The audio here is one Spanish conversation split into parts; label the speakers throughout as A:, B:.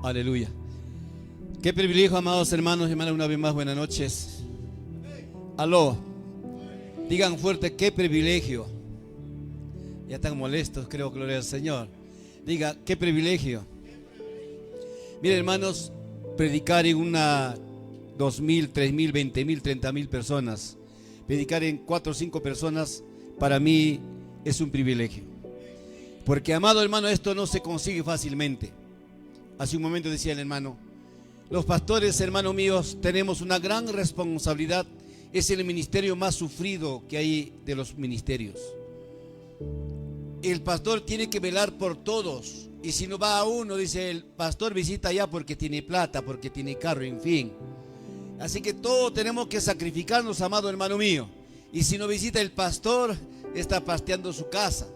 A: Aleluya. Qué privilegio, amados hermanos y hermanas, una vez más, buenas noches. Aló. Digan fuerte, qué privilegio. Ya están molestos, creo, gloria al Señor. Diga, qué privilegio. Miren, hermanos, predicar en una 2,000, 3,000, 20,000, 30,000 personas, predicar en 4 o 5 personas, para mí es un privilegio. Porque, amado hermano, esto no se consigue fácilmente. Hace un momento decía el hermano, los pastores, hermanos míos, tenemos una gran responsabilidad. Es el ministerio más sufrido que hay de los ministerios. El pastor tiene que velar por todos. Y si no va a uno, dice el pastor, visita allá porque tiene plata, porque tiene carro, en fin. Así que todos tenemos que sacrificarnos, amado hermano mío. Y si no visita el pastor, está pasteando su casa.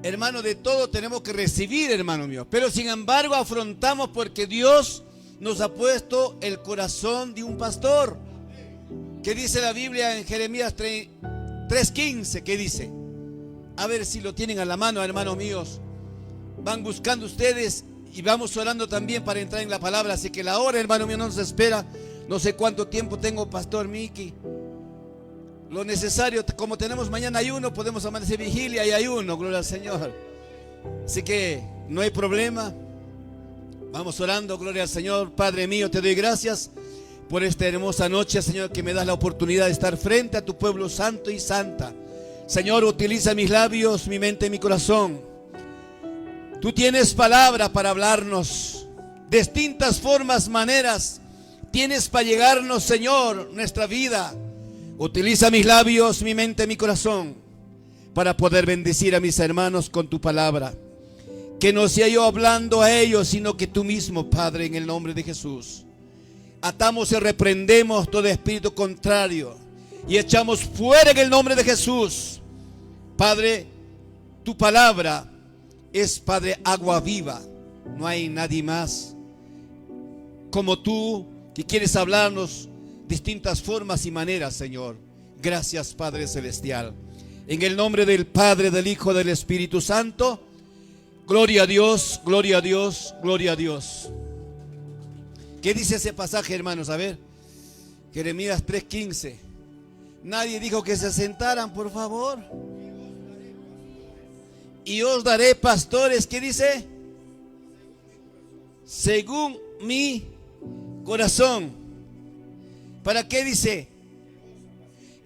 A: Hermano, de todo tenemos que recibir, hermano mío. Pero sin embargo afrontamos porque Dios nos ha puesto el corazón de un pastor. ¿Qué dice la Biblia en Jeremías 3:15? ¿Qué dice? A ver si lo tienen a la mano, hermanos míos. Van buscando ustedes y vamos orando también para entrar en la palabra. Así que la hora, hermano mío, no nos espera. No sé cuánto tiempo tengo, pastor Miki. Lo necesario, como tenemos mañana ayuno, podemos amanecer vigilia y ayuno, gloria al Señor. Así que no hay problema. Vamos orando, gloria al Señor. Padre mío, te doy gracias por esta hermosa noche, Señor, que me das la oportunidad de estar frente a tu pueblo santo y santa. Señor, utiliza mis labios, mi mente y mi corazón. Tú tienes palabra para hablarnos, distintas formas, maneras tienes para llegarnos, Señor, nuestra vida. Utiliza mis labios, mi mente, mi corazón, para poder bendecir a mis hermanos con tu palabra. Que no sea yo hablando a ellos, sino que tú mismo, Padre, en el nombre de Jesús. Atamos y reprendemos todo espíritu contrario y echamos fuera en el nombre de Jesús. Padre, tu palabra es, Padre, agua viva. No hay nadie más como tú que quieres hablarnos distintas formas y maneras, Señor. Gracias, Padre Celestial. En el nombre del Padre, del Hijo, del Espíritu Santo. Gloria a Dios, gloria a Dios, gloria a Dios. ¿Qué dice ese pasaje, hermanos? A ver, Jeremías 3:15. Nadie dijo que se sentaran, por favor. Y os daré pastores, ¿qué dice? Según mi corazón. ¿Para qué dice?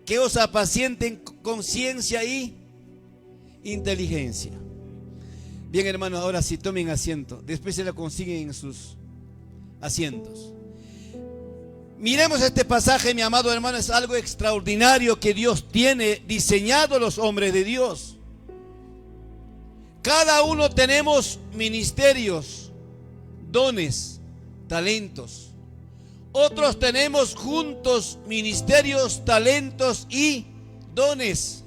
A: Que os apacienten con ciencia y inteligencia. Bien, hermanos, ahora sí tomen asiento. Después se lo consiguen en sus asientos. Miremos este pasaje, mi amado hermano. Es algo extraordinario que Dios tiene diseñado a los hombres de Dios. Cada uno tenemos ministerios, dones, talentos. Otros tenemos juntos ministerios, talentos y dones.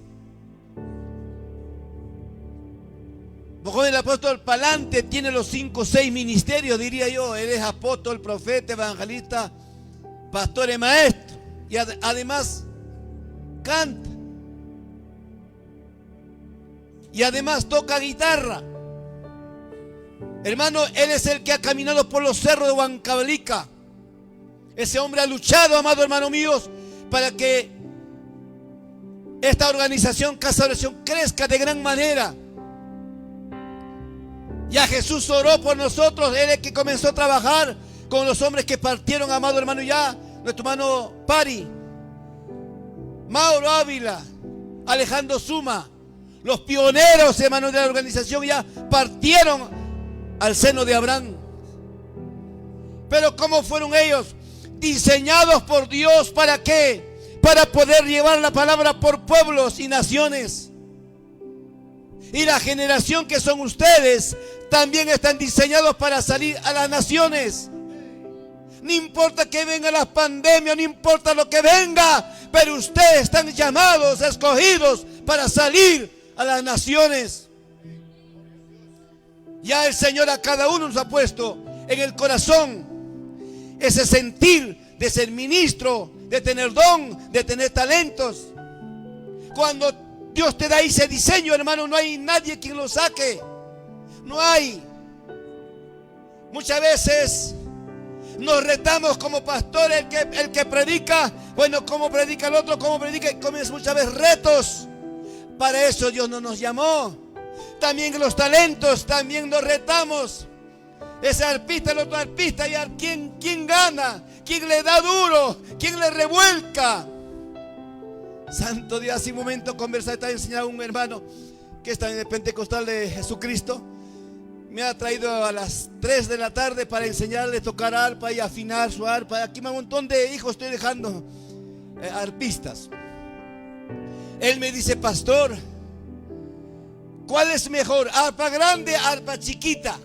A: Mejor el apóstol Palante tiene los 5 o 6 ministerios, diría yo. Él es apóstol, profeta, evangelista, pastor y maestro. Y además canta. Y además toca guitarra. Hermano, él es el que ha caminado por los cerros de Huancavelica. Ese hombre ha luchado, amado hermano míos, para que esta organización Casa de Oración crezca de gran manera. Ya Jesús oró por nosotros. Él es el que comenzó a trabajar con los hombres que partieron, amado hermano, ya. Nuestro hermano Pari, Mauro Ávila, Alejandro Suma. Los pioneros, hermanos, de la organización ya partieron al seno de Abraham. Pero ¿cómo fueron ellos? Diseñados por Dios, ¿para qué? Para poder llevar la palabra por pueblos y naciones. Y la generación que son ustedes también están diseñados para salir a las naciones. No importa que vengan las pandemias, no importa lo que venga, pero ustedes están llamados, escogidos para salir a las naciones. Ya el Señor a cada uno nos ha puesto en el corazón ese sentir de ser ministro, de tener don, de tener talentos. Cuando Dios te da ese diseño, hermano, no hay nadie quien lo saque. No hay. Muchas veces nos retamos como pastor, el que predica, bueno, cómo predica el otro, cómo predica, y comienza muchas veces retos. Para eso Dios no nos llamó. También los talentos, también nos retamos. Ese arpista, el otro arpista, y ¿quién gana? ¿Quién le da duro? ¿Quién le revuelca? Santo Dios, hace un momento conversaba, estaba enseñando a un hermano que está en el Pentecostal de Jesucristo. Me ha traído a las 3 de la tarde para enseñarle a tocar arpa y afinar su arpa. Aquí un montón de hijos estoy dejando arpistas. Él me dice: pastor, ¿cuál es mejor? ¿Arpa grande, arpa chiquita?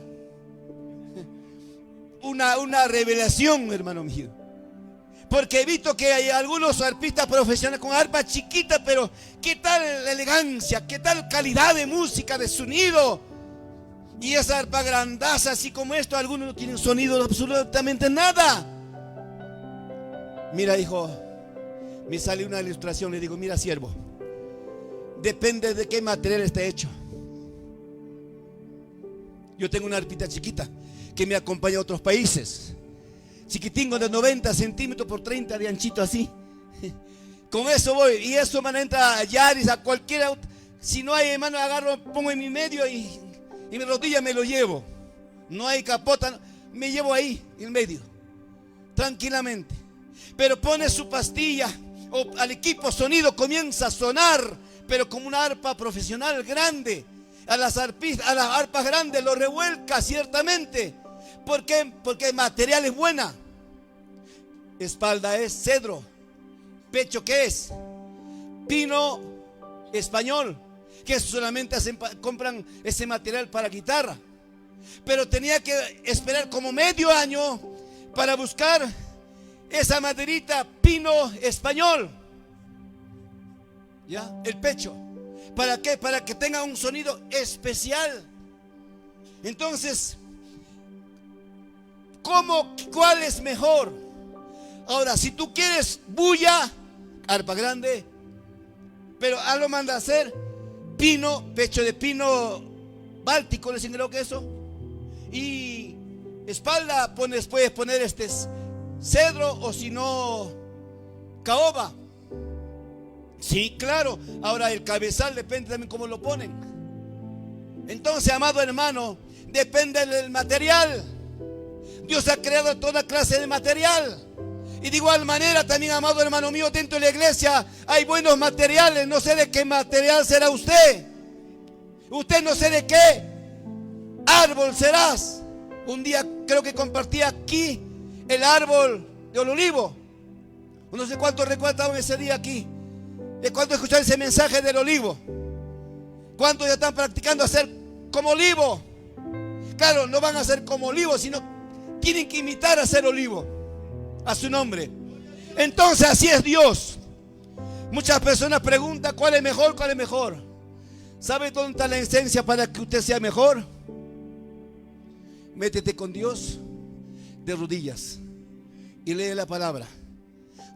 A: Una revelación, hermano mío. Porque he visto que hay algunos arpistas profesionales con arpa chiquita, pero ¿qué tal la elegancia? ¿Qué tal calidad de música, de sonido? Y esa arpa grandaza, así como esto, algunos no tienen sonido absolutamente nada. Mira, hijo, me salió una ilustración. Le digo: mira, siervo, depende de qué material está hecho. Yo tengo una arpita chiquita que me acompaña a otros países. Chiquitingo de 90 centímetros por 30 de anchito así. Con eso voy. Y eso me entra a Yaris, a cualquiera. Si no hay, hermano, agarro, pongo en mi medio y mi rodilla me lo llevo. No hay capota, me llevo ahí en medio, tranquilamente. Pero pone su pastilla o al equipo sonido, comienza a sonar, pero como una arpa profesional grande. A las arpas grandes lo revuelca ciertamente. ¿Por qué? Porque el material es buena. Espalda es cedro. Pecho, ¿qué es? Pino español, que solamente compran ese material para guitarra. Pero tenía que esperar como medio año para buscar esa maderita pino español. ¿Ya? El pecho. ¿Para qué? Para que tenga un sonido especial. Entonces, ¿cuál es mejor? Ahora, si tú quieres bulla, arpa grande, pero lo manda a hacer pino, pecho de pino báltico, les creo que eso. Y espalda puedes poner cedro, o si no, caoba. Sí, claro. Ahora el cabezal depende también cómo lo ponen. Entonces, amado hermano, depende del material. Dios ha creado toda clase de material. Y de igual manera también, amado hermano mío, dentro de la iglesia hay buenos materiales. No sé de qué material será usted. Usted no sé de qué árbol serás. Un día creo que compartí aquí el árbol del olivo. No sé cuántos recuerdan ese día aquí. ¿De cuánto escucharon ese mensaje del olivo? ¿Cuántos ya están practicando hacer como olivo? Claro, no van a ser como olivo, sino tienen que imitar a ser olivo, a su nombre. Entonces así es Dios. Muchas personas preguntan: ¿cuál es mejor? ¿Cuál es mejor? ¿Sabe dónde está la esencia para que usted sea mejor? Métete con Dios de rodillas y lee la palabra.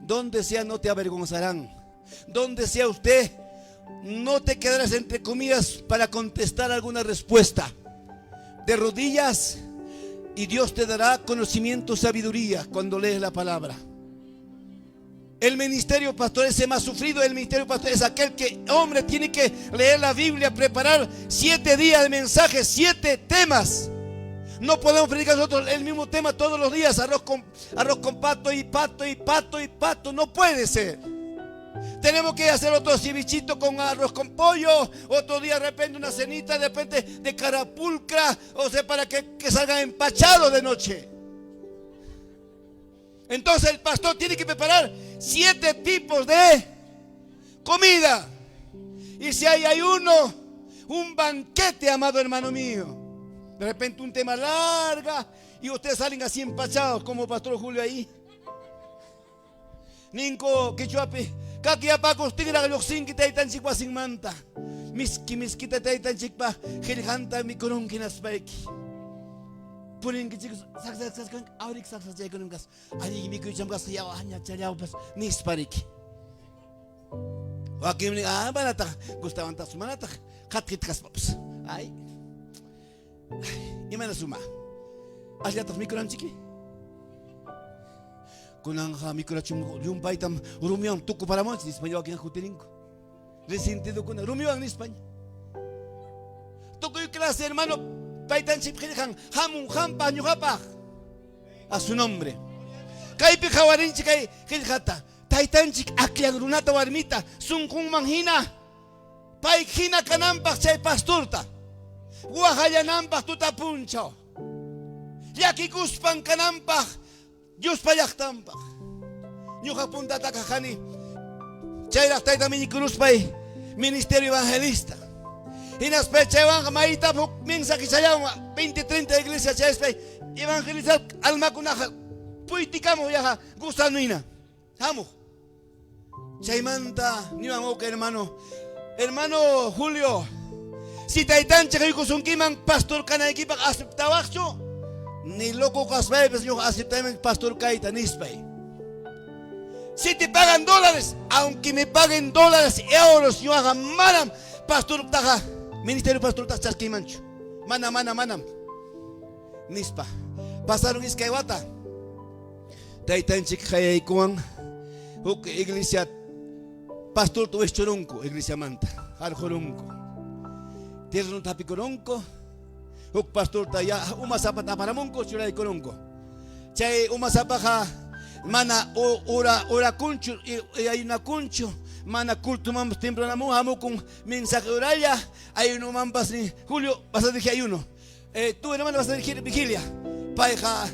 A: Donde sea no te avergonzarán. Donde sea usted, no te quedarás entre comillas para contestar alguna respuesta. De rodillas, y Dios te dará conocimiento, sabiduría cuando lees la palabra. El ministerio pastor es el más sufrido. El ministerio pastor es aquel que, hombre, tiene que leer la Biblia, preparar 7 días de mensajes, 7 temas. No podemos predicar nosotros el mismo tema todos los días: arroz con pato y pato y pato y pato. No puede ser. Tenemos que hacer otro cevichito con arroz con pollo, otro día de repente una cenita de repente de carapulcra, o sea, para que salgan empachados de noche. Entonces el pastor tiene que preparar 7 tipos de comida. Y si hay un banquete, amado hermano mío, de repente un tema larga y ustedes salen así empachados como Pastor Julio ahí. Ninko kichuapi kaki apako stigra loksin kita itan chikpa sin manta. Miski kita itan chikpa gelhanta mi koron kinas baiki. Punin kichik sak kan aurik sak jekunum gas. Ali mi kucham gas ya hanya chariao pas nispariki. Wakim ni banata gustaban tas manata khatkit kas paps. Ay. Imana suma. Asliatas mikuranchiki. Kunanja mikurachum yumpaitam rumiwan tuku paramonchis España wakin jutirinko. Resentido kuna rumiwan en España. Tukuy clase hermano paitanchip khiljan hamun hampa ñuqapaq. A su nombre. Kaypi hawarinchik kay khilhata. Taytanchik aklan runata warmita sunqunman hina. Pay hina kananpaq chay pastorta. Wahayananpaq tutapunchaw. Llakikuspan kananpaq Diospa llaqtanpaq. Ñuqa puntata kajani. Chayraq tayta miñikuruspay ministerio evangelista. Hinaspay chaywanqa mayta huk mensaje chayawan 20-30 iglesia chayspay evangelizar almakunaqa puytikamuq yaqa gustanuyna. Hamuq. Chaymanta niwan oka hermano Julio, si taytanchik rikusunkiman pastor kanaykipaq aceptawaqchu ni loco kasbaypis ñuqa aceptayman pastor kayta nispay. Si te pagan dólares, aunque me paguen dólares, euros, ñuqa manam pastor taqa ministerio pastor taqa chasquimanchu. Manam nispa. Pasaron iskay wata. Taytanchik hayaykuwan huk iglesia pastor tu choronco, iglesia manta, aljoronco. Tierno tapikoronco, huk pastor taya uma zapata paramonco, churay koronco. Chay uma zapaja mana ora kunchu y hay una kunchu. Mana culto mambas temprano amo con mensaje oralla. Hay uno mambas ni Julio, vas a dirigir ayuno. Tú hermano vas a dirigir vigilia. Paija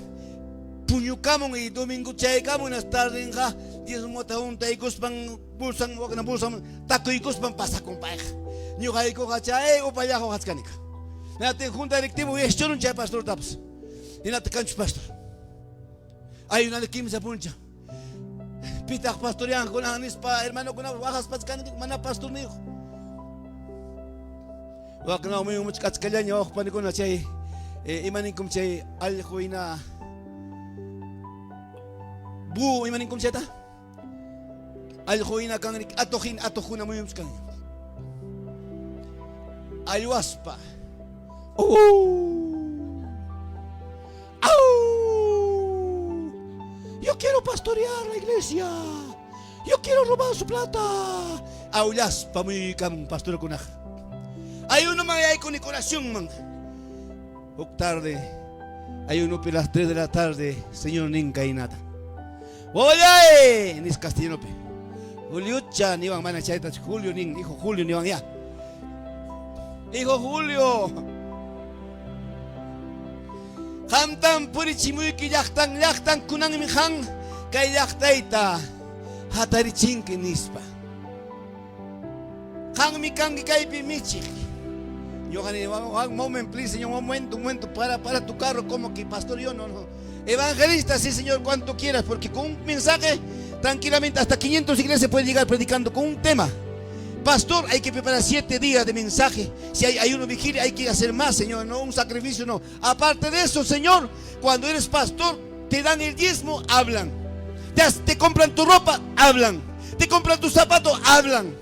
A: puñucamon y domingo chaycamon unas tardes ja 10 mota junta y cuspan bulsan wakna bulsan taco y cuspan pasa con paija. Ñuqa y coja chay o payajo hatscanica. Nate junta directivo y esto no chay pastor taps. Y nate cancho pastor. Hay una de 15 puncha. Pitaq pastorean con anispa hermano con bajas pascan mana pastor nijo. Wakna muy much katskalanya wak panikuna chay imaninkum chay aljoina bu imaninkum chata aljoina kan atojuna muy much kan ayuaspa yo quiero pastorear la iglesia. Yo quiero robar su plata. Aullas pa muy cam pastor kunaj. Hay uno más ahí con corazón man. Ok tarde. Hay uno por las 3 de la tarde, señor Ninka y nada. Oye, nis castellano pe. Julio cha ni van mana chaita Julio nin, hijo Julio ni van ya. Hijo Julio. Hamtan puri chimuiki yaktan kunang mihan kay yaktaita hatari chinki nispa. Hang mi kangi kay pimichi. Yo gani un moment please, señor, un momento para tu carro como que pastor yo no. Evangelista, sí señor, cuanto quieras, porque con un mensaje tranquilamente hasta 500 iglesias puede llegar predicando con un tema. Pastor, hay que preparar 7 días de mensaje. Si hay uno vigilia, hay que hacer más, Señor. No un sacrificio, no. Aparte de eso, Señor, cuando eres pastor, te dan el diezmo, hablan. Te compran tu ropa, hablan. Te compran tus zapatos, hablan.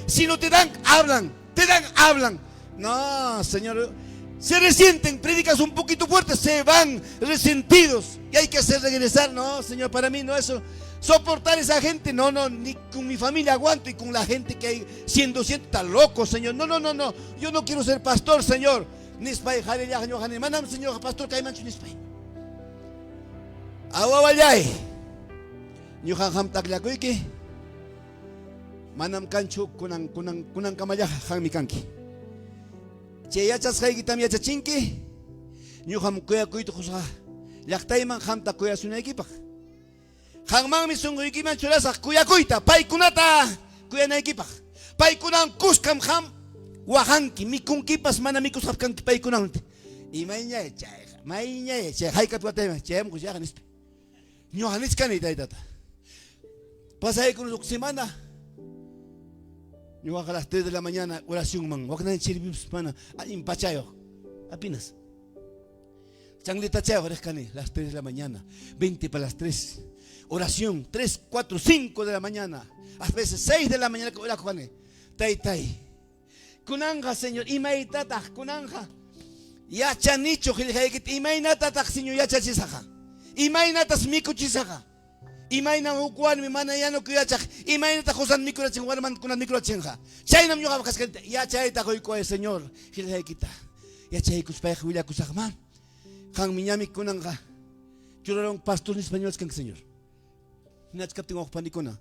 A: Si no te dan, hablan. Te dan, hablan. No, Señor. Se resienten, predicas un poquito fuerte, se van resentidos. Y hay que hacer regresar. No, Señor, para mí no eso. Soportar esa gente, no, ni con mi familia aguanto y con la gente que hay siendo tan loco, Señor. No. Yo no quiero ser pastor, Señor. Nispay, Jalillah, Yohané, manam, Señor, pastor, Caimancho, Nispay. Awawayay. Yohan Ham Taklakuiki. Manam Kanchu, Kunan Kamaya, Hami Kanki. Cheyachas Haigitam Yachachinki. Yoham Kuya Kuito Husa. Yaktaiman Ham Takuya Sunakipak. Hangman mi sunguikiman churasak kuyakuita paykunata kuyanaykipaq paykunan kuskam ham wahanki mikunkipas mana mikusqapkanki paykunanta imayñay chay hayk'atwatayman chayman kushaqqa nispa ñuqa niskani taytata pasaykunas uk semana ñuqaqa a las 3 de la mañana oraciónman waknani chiripipas mana impachayuq apenas changlita chayuq riqkani las 3 de la mañana 20 para las 3. Oración, 3, 4, 5 de la mañana. A veces 6 de la mañana. Tai. Kunanja, Señor. Imaitata, kunanja. Yachanicho qillqaykita imaynatataq siñu yachachisaqa. Imaynatas mikuchisaqa. Imayna ukwanmi mana yanukuyachaq. Imaynata qusan mikurachin warmankunata mikurachinqa. Chaynam ñuqaqa kasqanta yachayta quykuay Señor qillqaykita. Yachaykuspayqa willakusaqman. Qanmi ñami kunanqa churaron pastor español kanki Señor. Hinachkaptin uqpanikuna.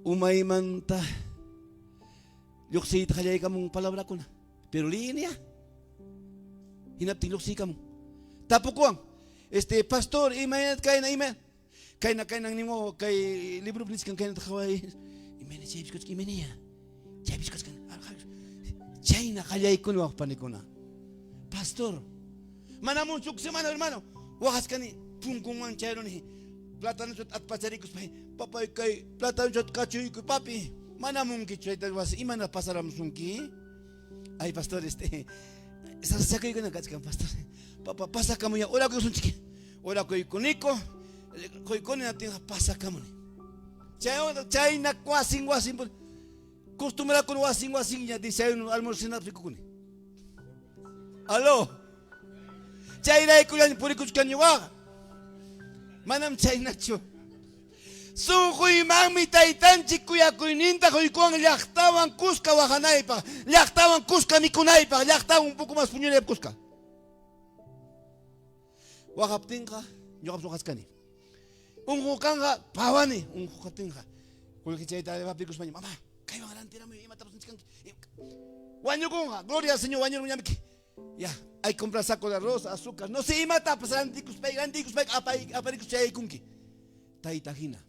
A: Umaymanta lluqsiyta qallaykamun palabrakuna. Pero línea. Hinaptin lluqsiykamun. Tapukuwan. Pastor, imaynat kayna nimo kay libro niskan kayna taqaway. Imayna chaybiskachka imayniya. Chaybiskachka. Chayna qallaykuna uqpanikuna. Pastor, manamun chuk semana hermano. Wajaskani punkunman chayruni. Plátano at pacharicos papay kay plátano at kachuyko papi. Manamun kichayta was imana pasaramsunki. Ay pastor sasakay ko na kachkan pastor. Papa pasa kamo ya ora ko sunchiki. Ora ko ikoniko. Ko ikoni natin pasa kamo ni. Chay na wasing costumbre con wasing ya dice un almuerzo kuni. Aló. Chay ray ko yan puri kuchkan yuwa. Manam chay nacho. Sunjuy mami taytanchik kuyakuyninta quykuwan llaqtawan kuska wajanaypaq, llaqtawan kuska mikunaypaq, llaqtawan un poco más puñulaypaq kuska. Waqaptinqa ñuqapas waqasqani. Unqukanqa pawani, unquqaptinqa. Kullki chayta papikuspaña, mamá, kaywan arantirami imatapas niskanki. Wañukunqa, gloria al Señor, wañurmuñamiki. Ya, hay que comprar saco de arroz, azúcar, no sé, imatapas aranticuspay, aparikus chayaykunki. Taytajina.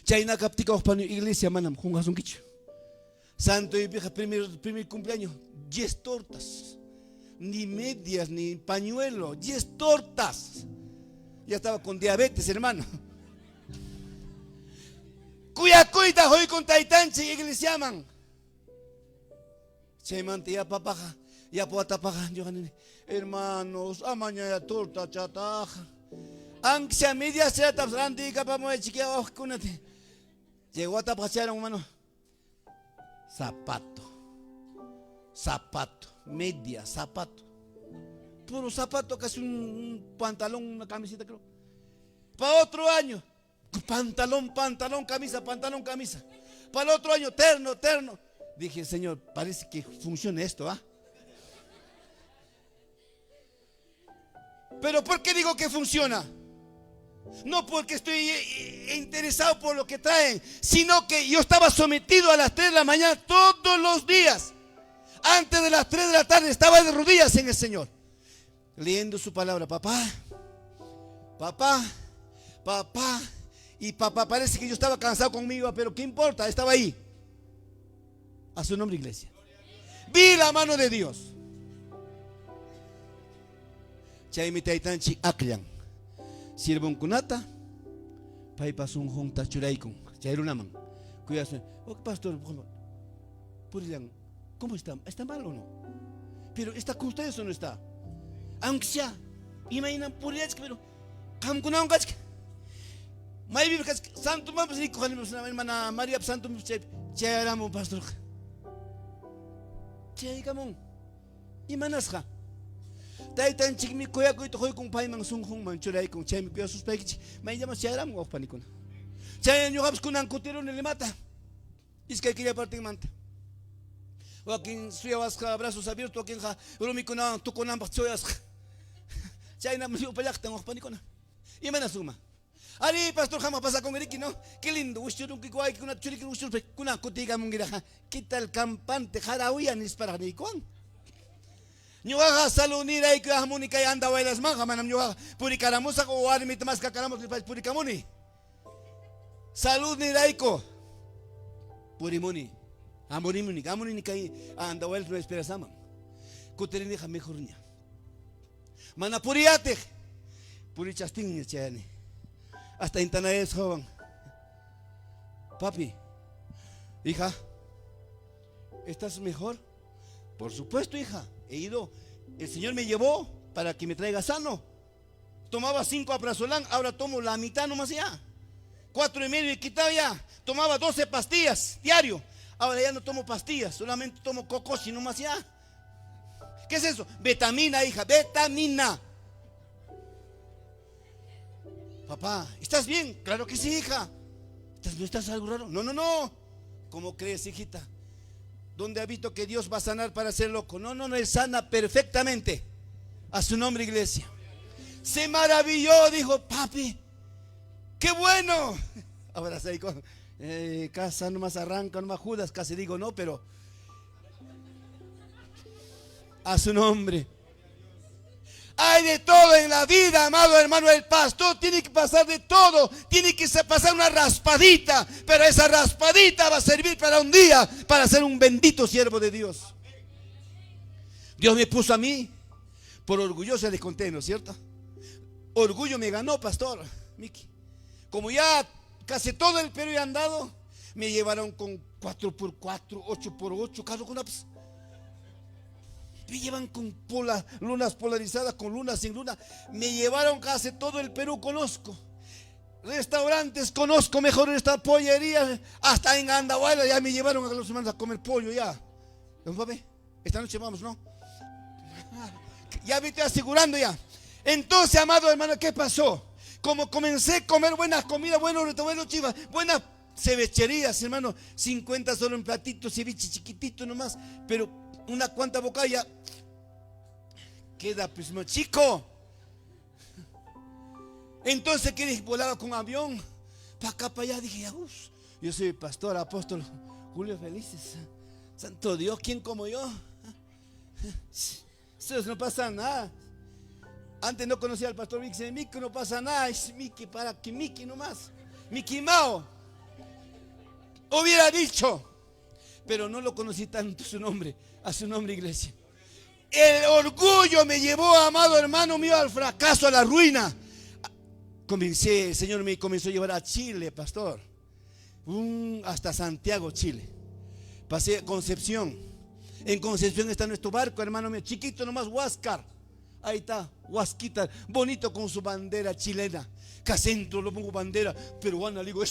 A: Chayna kaptika uqpani iglesia manam jungasunkichu. Santo y vieja primer cumpleaños, 10 tortas. Ni medias, ni pañuelo, 10 tortas. Ya estaba con diabetes, hermano. Cuyacuita hoy con taitanchi iglesia man. Chaymante ya papaja, ya puatapaja, hermanos, amaña ya torta chataja. Anxia media se tapsranti capamo de chiquia ojkunate. Llegó a tapachar un mano. Zapato, media, zapato. Puro zapato, casi un pantalón, una camiseta creo. Para otro año, pantalón, camisa. Para el otro año, terno. Dije, Señor, parece que funciona esto, ¿ah? Pero ¿por qué digo que funciona? No porque estoy interesado por lo que traen, sino que yo estaba sometido a las 3 de la mañana todos los días. Antes de las 3 de la tarde estaba de rodillas en el Señor, leyendo su palabra. Papá. Y papá, parece que yo estaba cansado conmigo, pero ¿qué importa? Estaba ahí. A su nombre, iglesia. Vi la mano de Dios. Chaymi taytanchik aklan. Sirvon kunata, paypas un junta churaykun, chayrunaman. Cuidado, pastor, Purilan, ¿cómo está? ¿Está mal o no? Pero ¿está con ustedes o no está? Aunque sea, imaginan Purilan, pero Kamkunan kachka. Maybe because Santo Mamas Rico, hermana María Santo Chayaramo, pastor. Chaykamon, imanasja. Taytan chikmi kuyakuito hoy kung payman sunghung man churay kung chaymi kuya suspecti may llamas charam ngok panikuna chay ñuqapas kunan kutiron limata iskay killa parting manta wakin suyawasqa brazos abiertos wakin ha rumikunan tukunanpaq chuyasqa chayna mliupallaqtan ngok panikuna imana suma ari pastor jama pasa con Eriki, ¿no? Qué lindo ushurun que guay kuna churikin ushur kuna kutiga mungira quita el campante jarahuya ni para ni kuan. Ñuaga salunira y que armónica y anda bailas manga manam ñuaga puricaramusa o armit más cacaramos que puricamuni. Salud ni raiko. Purimuni. Amuni ni kai anda bailas no espera sama. Kuterini ja mejornya. Mana puriate. Purichastin ni chayani. Hasta intanaes joven. Papi. Hija. ¿Estás mejor? Por supuesto, hija. He ido, el Señor me llevó para que me traiga sano. Tomaba 5 aprazolam, ahora tomo la mitad nomás ya. 4,5 y quitado ya. Tomaba 12 pastillas diario. Ahora ya no tomo pastillas, solamente tomo cocosi nomás ya. ¿Qué es eso? Betamina, hija, betamina. Papá, ¿estás bien? Claro que sí, hija. ¿No estás algo raro? No, no, no. ¿Cómo crees, hijita? ¿Dónde ha visto que Dios va a sanar para ser loco? No, no, no, Él sana perfectamente. A su nombre, iglesia. Se maravilló, dijo, papi, qué bueno. Ahora se dijo, casa nomás arranca, nomás Judas, casi digo no, pero a su nombre. Hay de todo en la vida, amado hermano. El pastor tiene que pasar de todo. Tiene que pasar una raspadita. Pero esa raspadita va a servir para un día, para ser un bendito siervo de Dios. Dios me puso a mí. Por orgulloso les conté, ¿no es cierto? Orgullo me ganó, pastor Miki. Como ya casi todo el Perú he andado, me llevaron con 4x4, 8x8, carro con apps. Me llevan con lunas polarizadas, con lunas sin luna. Me llevaron casi todo el Perú, conozco. Restaurantes conozco, mejor esta pollería. Hasta en Andahuayla ya me llevaron a los hermanos a comer pollo ya. Don papi, esta noche vamos, ¿no? Ya me estoy asegurando ya. Entonces, amado hermano, ¿qué pasó? Como comencé a comer buenas comidas, buenos restaurantes chivas, buenas cevicherías, hermano. 50 solo en platito, ceviche chiquitito nomás. Pero una cuanta bocalla queda pues más chico. Entonces, ¿qué dije? Volaba con avión para acá, para allá. Dije, yo soy pastor, apóstol Julio Felices. Santo Dios, ¿quién como yo? Eso no pasa nada. Antes no conocía al pastor Miki, Miki no pasa nada. Es Miki para que Miki nomás. Miki Mao. Hubiera dicho. Pero no lo conocí tanto su nombre. A su nombre, iglesia. El orgullo me llevó, amado hermano mío, al fracaso, a la ruina. El Señor me comenzó a llevar a Chile, pastor. Hasta Santiago, Chile. Pasé a Concepción. En Concepción está nuestro barco, hermano mío, chiquito nomás, Huáscar. Ahí está, Huasquita, bonito con su bandera chilena. Casentro, lo pongo bandera peruana, le digo,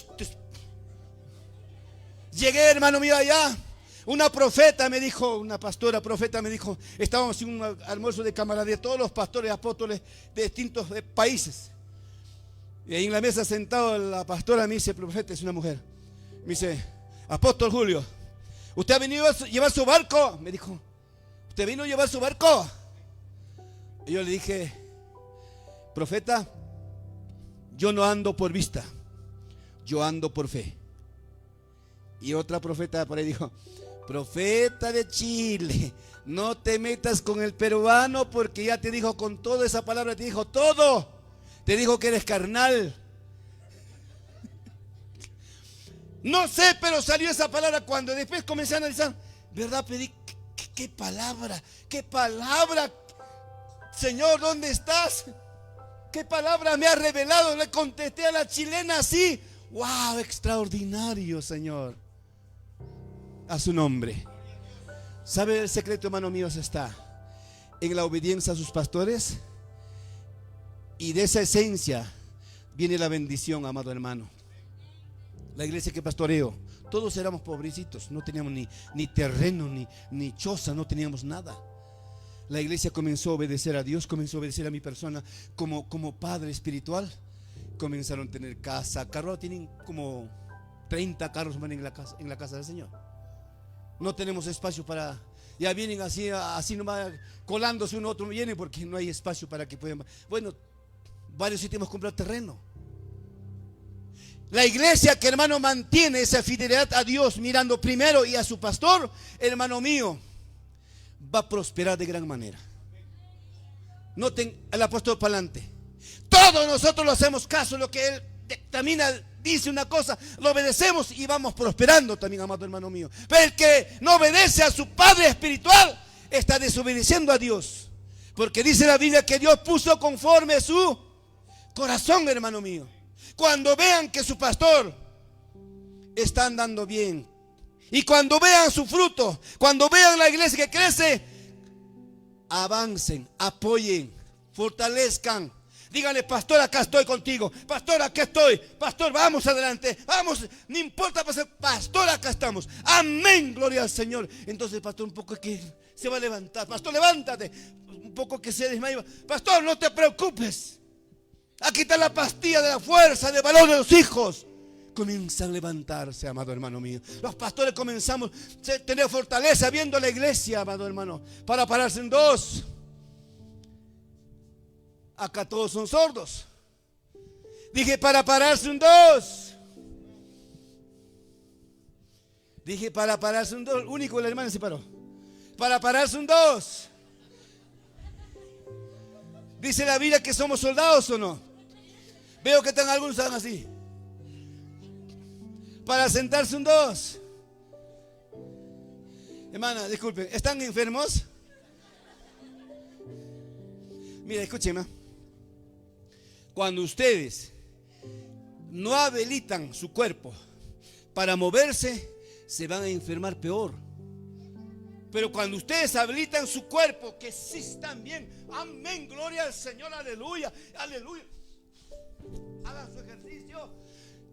A: Llegué, hermano mío, allá. Una profeta me dijo, una pastora profeta me dijo, estábamos en un almuerzo de camaradería, todos los pastores apóstoles de distintos países. Y ahí en la mesa sentado la pastora me dice, profeta, es una mujer. Me dice, apóstol Julio, ¿usted ha venido a llevar su barco? Me dijo, ¿usted vino a llevar su barco? Y yo le dije, profeta, yo no ando por vista, yo ando por fe. Y otra profeta por ahí dijo, profeta de Chile, no te metas con el peruano porque ya te dijo con toda esa palabra, te dijo todo, te dijo que eres carnal. No sé, pero salió esa palabra cuando después comencé a analizar, ¿verdad? Pedí, ¿qué palabra? ¿Qué palabra? Señor, ¿dónde estás? ¿Qué palabra me ha revelado? Le contesté a la chilena así. ¡Wow! Extraordinario, Señor. A su nombre. ¿Sabe el secreto, hermano mío? Está en la obediencia a sus pastores. Y de esa esencia viene la bendición, amado hermano. La iglesia que pastoreo, todos éramos pobrecitos. No teníamos ni terreno, ni choza, no teníamos nada. La iglesia comenzó a obedecer a Dios, comenzó a obedecer a mi persona como padre espiritual. Comenzaron a tener casa, carro, tienen como 30 carros en la casa del Señor. No tenemos espacio para, ya vienen así nomás colándose uno otro, viene porque no hay espacio para que puedan. Bueno, varios sitios hemos comprado terreno. La iglesia que, hermano, mantiene esa fidelidad a Dios, mirando primero y a su pastor, hermano mío, va a prosperar de gran manera. Noten al apóstol para adelante. Todos nosotros lo hacemos caso, lo que él dictamina, dice una cosa, lo obedecemos y vamos prosperando también, amado hermano mío. Pero el que no obedece a su padre espiritual está desobedeciendo a Dios. Porque dice la Biblia que Dios puso conforme su corazón, hermano mío. Cuando vean que su pastor está andando bien, y cuando vean su fruto, cuando vean la iglesia que crece, avancen, apoyen, fortalezcan, Dígale, pastor, acá estoy contigo. Pastor, acá estoy. Pastor, vamos adelante. Vamos, no importa, pastor, acá estamos. Amén, gloria al Señor. Entonces, pastor, un poco que se va a levantar. Pastor, levántate. Un poco que se desmaya. Pastor, no te preocupes. Aquí está la pastilla de la fuerza, de valor de los hijos. Comienzan a levantarse, amado hermano mío. Los pastores comenzamos a tener fortaleza viendo la iglesia, amado hermano, para pararse en dos. Acá todos son sordos. Dije, para pararse en dos. Dije, para pararse en dos. Único el hermano se paró. Para pararse en dos. Dice la Biblia que somos soldados, ¿o no? Veo que están algunos están así. Para sentarse un dos. Hermana, disculpen, ¿están enfermos? Mira, escúcheme. Cuando ustedes no habilitan su cuerpo para moverse, se van a enfermar peor. Pero cuando ustedes habilitan su cuerpo, que sí están bien, amén, gloria al Señor, aleluya, aleluya, hagan su ejercicio,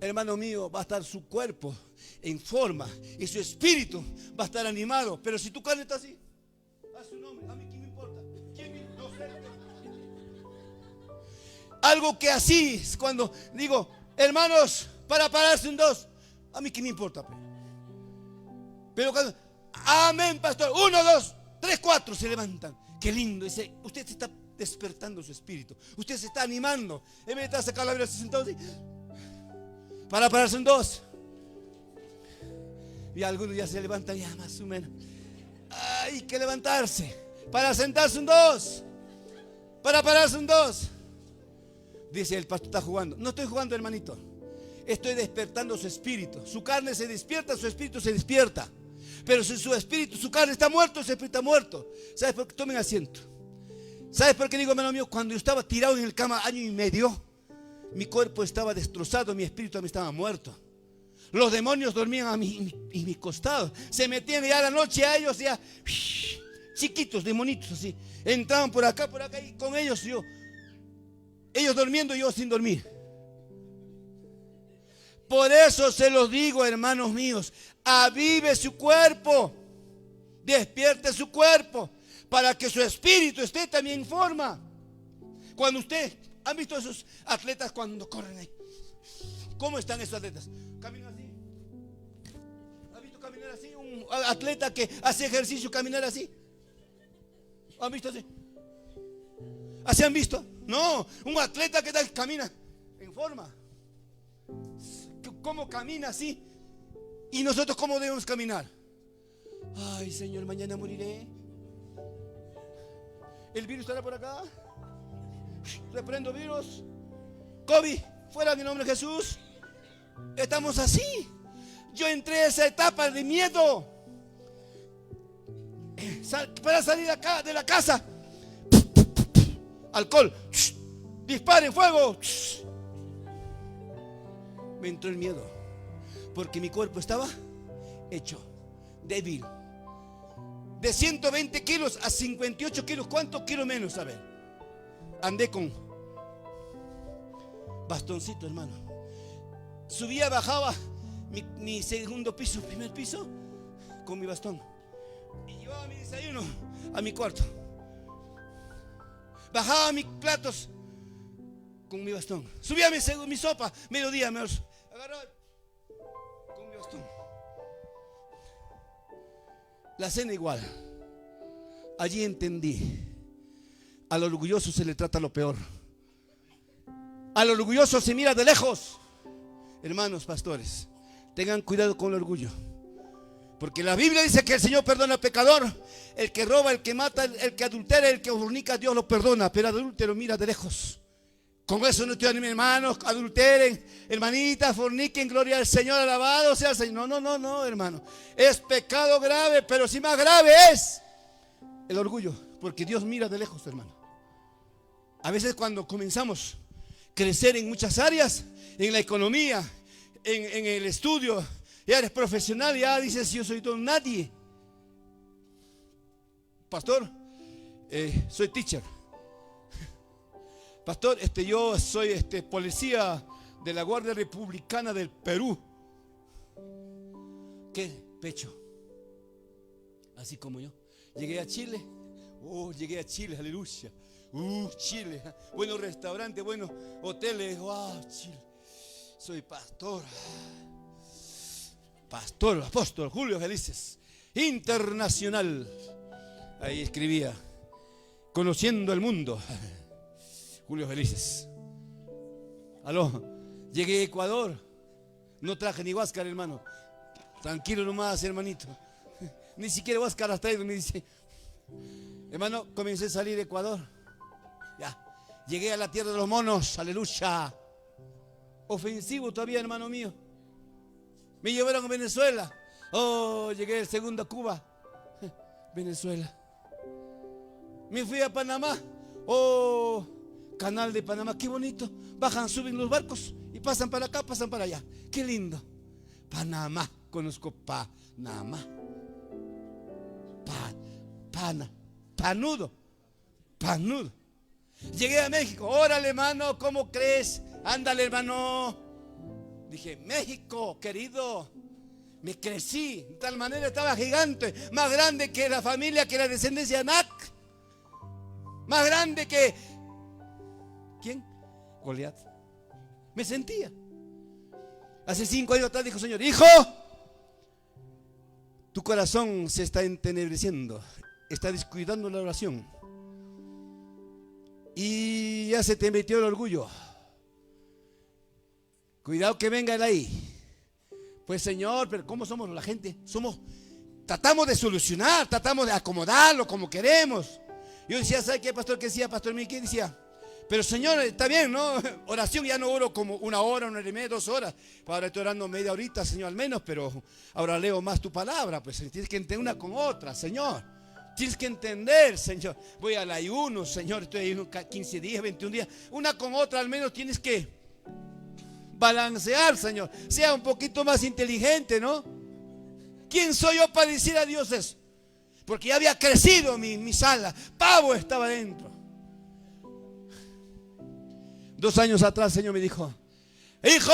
A: hermano mío, va a estar su cuerpo en forma y su espíritu va a estar animado. Pero si tu carne está así, a su nombre, a mí qué me importa, ¿quién me no sé? Algo que así es cuando digo, hermanos, para pararse en dos, a mí qué me importa. Pero cuando, amén, pastor, 1, 2, 3, 4 se levantan. Qué lindo, usted se está despertando su espíritu, usted se está animando. En vez de estar sacando la Biblia sentado así, para pararse en dos. Y algunos ya se levantan ya más o menos. Hay que levantarse para sentarse en dos, para pararse en dos. Dice, el pastor está jugando. No estoy jugando, hermanito. Estoy despertando su espíritu. Su carne se despierta, su espíritu se despierta. Pero si su espíritu, su carne está muerto, su espíritu está muerto. ¿Sabes por qué? Tomen asiento. ¿Sabes por qué digo, hermano mío? Cuando yo estaba tirado en el cama año y medio, mi cuerpo estaba destrozado, mi espíritu también estaba muerto. Los demonios dormían a mis costados. Se metían ya a la noche a ellos, ya chiquitos, demonitos así. Entraban por acá y con ellos yo. Ellos durmiendo y yo sin dormir. Por eso se los digo, hermanos míos, avive su cuerpo, despierte su cuerpo, para que su espíritu esté también en forma. Cuando usted, ¿han visto esos atletas cuando corren ahí? ¿Cómo están esos atletas? Caminan así. ¿Han visto caminar así? Un atleta que hace ejercicio, caminar así. ¿Han visto así? ¿Así han visto? No, un atleta que tal camina en forma. ¿Cómo camina así? ¿Y nosotros cómo debemos caminar? Ay, Señor, mañana moriré. ¿El virus estará por acá? Reprendo virus. COVID, fuera en el nombre de Jesús. Estamos así. Yo entré a esa etapa de miedo. Para salir acá de la casa. Alcohol. Disparen, fuego. Me entró el miedo. Porque mi cuerpo estaba hecho débil. De 120 kilos a 58 kilos. ¿Cuántos kilos menos? A ver. Andé con bastoncito, hermano. Subía, bajaba mi segundo piso, primer piso, con mi bastón. Y llevaba mi desayuno a mi cuarto. Bajaba mis platos con mi bastón. Subía mi sopa, mediodía, me agarraba con mi bastón. La cena igual. Allí entendí. Al orgulloso se le trata lo peor. Al orgulloso se mira de lejos. Hermanos pastores, tengan cuidado con el orgullo. Porque la Biblia dice que el Señor perdona al pecador. El que roba, el que mata, el que adultera, el que fornica, Dios lo perdona. Pero al adúltero mira de lejos. Con eso no estoy animando, hermanos, adulteren, hermanitas, forniquen, gloria al Señor, alabado sea el Señor. No, hermano. Es pecado grave, pero si más grave es el orgullo. Porque Dios mira de lejos, hermano. A veces cuando comenzamos a crecer en muchas áreas, en la economía, en el estudio, ya eres profesional, ya dices, yo soy todo nadie. Pastor, soy teacher. pastor, yo soy policía de la Guardia Republicana del Perú. ¿Qué? Pecho. Así como yo. Llegué a Chile. Oh, llegué a Chile, aleluya. Chile. Buenos restaurantes, buenos hoteles. Wow, Chile. Soy pastor. Pastor, apóstol Julio Felices. Internacional. Ahí escribía. Conociendo el mundo. Julio Felices. Aló. Llegué a Ecuador. No traje ni Huáscar, hermano. Tranquilo nomás, hermanito. Ni siquiera Huáscar has traído, me dice. Hermano, comencé a salir de Ecuador. Ya. Llegué a la tierra de los monos. Aleluya. Ofensivo todavía, hermano mío. Me llevaron a Venezuela. Oh, llegué el segundo a Cuba. Venezuela. Me fui a Panamá. Oh, Canal de Panamá, qué bonito. Bajan, suben los barcos y pasan para acá, pasan para allá. Qué lindo. Panamá, conozco Panamá. Panudo. Llegué a México. Órale, hermano, ¿cómo crees? Ándale, hermano. Dije, México, querido. Me crecí, de tal manera estaba gigante, más grande que la familia, que la descendencia de Anac. Más grande que... ¿Quién? Goliat. Me sentía. Hace 5 años atrás dijo, Señor, hijo, tu corazón se está entenebreciendo, está descuidando la oración y ya se te metió el orgullo. Cuidado que venga él ahí. Pues Señor, pero ¿cómo somos la gente? Tratamos de solucionar, tratamos de acomodarlo como queremos. Yo decía, ¿sabe qué, pastor? ¿Qué decía, pastor Miguel? Decía, pero Señor, está bien, ¿no? Oración ya no oro como 1 hora, 1 hora y media, 2 horas. Ahora estoy orando media horita, Señor, al menos, pero ahora leo más tu palabra. Pues tienes que entender una con otra, Señor. Tienes que entender, Señor. Voy al ayuno, Señor, estoy ayuno 15 días, 21 días. Una con otra, al menos tienes que balancear, Señor. Sea un poquito más inteligente, ¿no? ¿Quién soy yo para decir a Dios eso? Porque ya había crecido mi sala. Pavo estaba dentro. 2 años atrás el Señor me dijo, hijo,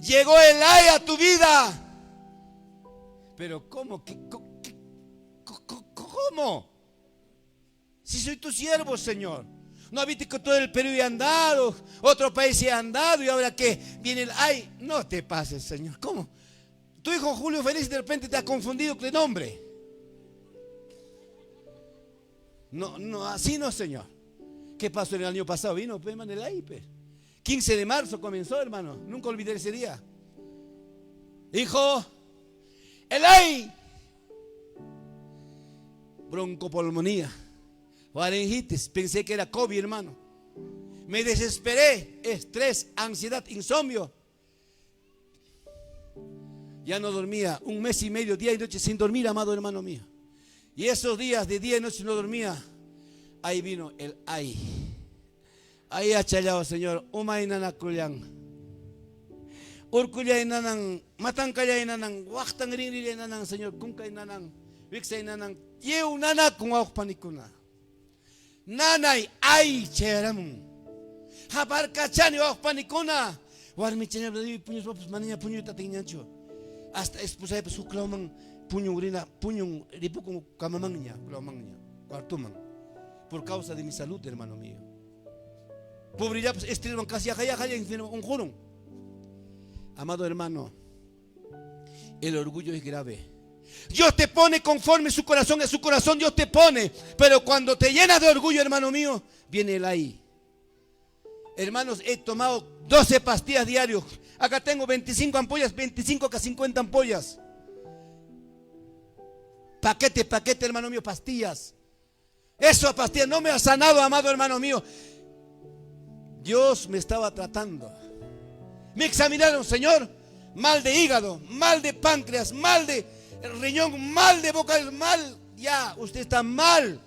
A: llegó el ay a tu vida. Pero ¿cómo? ¿Cómo? Si soy tu siervo, Señor. ¿No viste que todo el Perú he andado? Otro país he andado y ahora que viene el ay. No te pases, Señor. ¿Cómo? Tu hijo Julio Feliz de repente te ha confundido de nombre. No, así no, Señor. ¿Qué pasó el año pasado? Vino, pues, hermano, el ay, 15 de marzo comenzó, hermano. Nunca olvidé ese día. Hijo, el ay. Broncopulmonía, faringitis, pensé que era COVID, hermano. Me desesperé, estrés, ansiedad, insomnio. Ya no dormía 1 mes y medio, día y noche sin dormir, amado hermano mío. Y esos días de día y noche no dormía. Ahí vino el ay. Ahí ha challado, Señor. Umay nanakulyang. Urkulyay nanang, matangkayay nanang, waktang rinrilay nanang, Señor. Kungkay nanang, wiksay nanang, yew nanak kung ako panikuna. Nanay ay cheram. Habar kachan ako panikuna. Warmi chanya bradi punyos papus maninya punyo tatingyancho. Hasta esposa de su clauman puño urina, puño ripo como camamangnya, claumangnya, cuartumang. Por causa de mi salud, hermano mío. Pobre ya, pues, casi un jurón. Amado hermano, el orgullo es grave. Dios te pone conforme su corazón, es su corazón Dios te pone. Pero cuando te llenas de orgullo, hermano mío, viene el ahí. Hermanos, he tomado 12 pastillas diarios. Acá tengo 25 ampollas, 25 a 50 ampollas. Paquete, hermano mío, pastillas. Eso, pastillas, no me ha sanado, amado hermano mío. Dios me estaba tratando. Me examinaron, Señor, mal de hígado, mal de páncreas, mal de riñón, mal de boca, mal. Ya, usted está mal.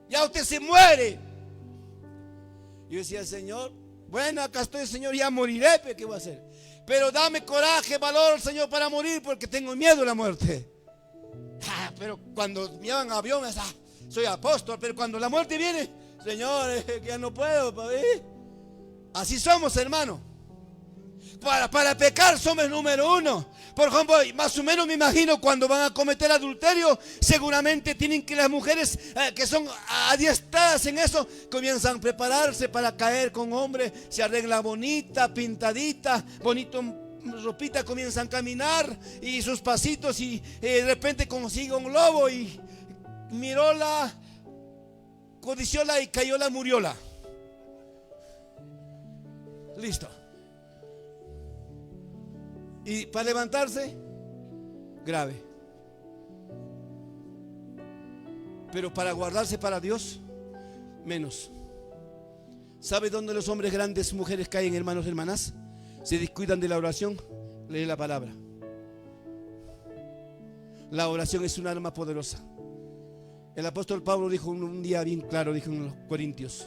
A: Ya usted se muere. Yo decía, Señor, bueno, acá estoy, Señor, ya moriré, ¿qué voy a hacer? Pero dame coraje, valor, Señor, para morir, porque tengo miedo a la muerte. Pero cuando me llevan a avión, soy apóstol, pero cuando la muerte viene, Señor, que ya no puedo, papi. Así somos, hermano. Para pecar somos número uno. Por ejemplo, más o menos me imagino cuando van a cometer adulterio, seguramente tienen que las mujeres que son adiestradas en eso, comienzan a prepararse para caer con hombres, se arregla bonita, pintadita, bonito ropita, comienzan a caminar y sus pasitos y de repente consigue un lobo y miróla, codicióla y cayóla, murióla. Listo. Y para levantarse, grave. Pero para guardarse para Dios, menos. ¿Sabe dónde los hombres grandes, mujeres caen, hermanos y hermanas? Se descuidan de la oración. Lee la palabra. La oración es un arma poderosa. El apóstol Pablo dijo un día bien claro, dijo en los Corintios: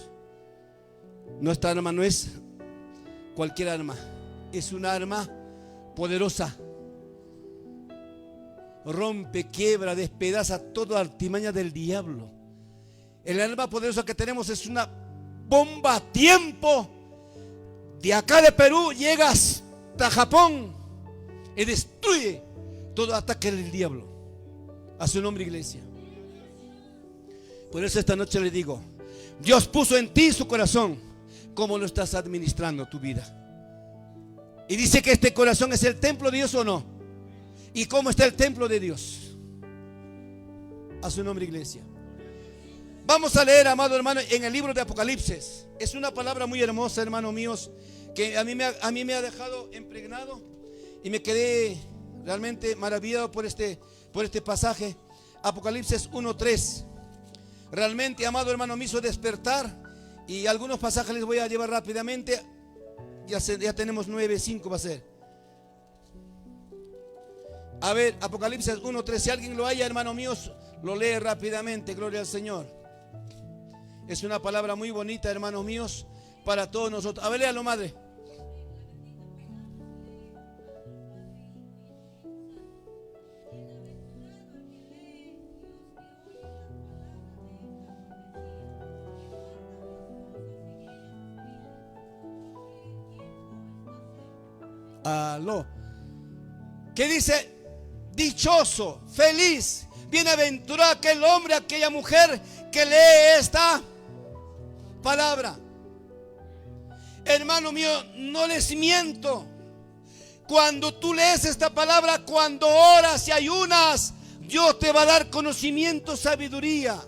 A: nuestra arma no es cualquier arma, es un arma poderosa. Rompe, quiebra, despedaza toda artimaña del diablo. El arma poderosa que tenemos es una bomba a tiempo. De acá de Perú llega hasta Japón y destruye todo ataque del diablo. A su nombre, iglesia. Por eso esta noche le digo: Dios puso en ti su corazón. ¿Cómo lo estás administrando tu vida? Y dice que este corazón es el templo de Dios, ¿o no? ¿Y cómo está el templo de Dios? A su nombre, iglesia. Vamos a leer, amado hermano, en el libro de Apocalipsis. Es una palabra muy hermosa, hermanos míos, que a mí me ha dejado impregnado y me quedé realmente maravillado por este pasaje. Apocalipsis 1:3. Realmente, amado hermano, me hizo despertar. Y algunos pasajes les voy a llevar rápidamente. Ya tenemos 9:5 va a ser. A ver, Apocalipsis 1:3. Si alguien lo haya, hermanos míos, lo lee rápidamente. Gloria al Señor. Es una palabra muy bonita, hermanos míos, para todos nosotros. A ver, léalo, madre. Aló. ¿Qué dice? Dichoso, feliz, bienaventurado aquel hombre, aquella mujer que lee esta palabra. Hermano mío, no les miento. Cuando tú lees esta palabra, cuando oras y ayunas, Dios te va a dar conocimiento, sabiduría.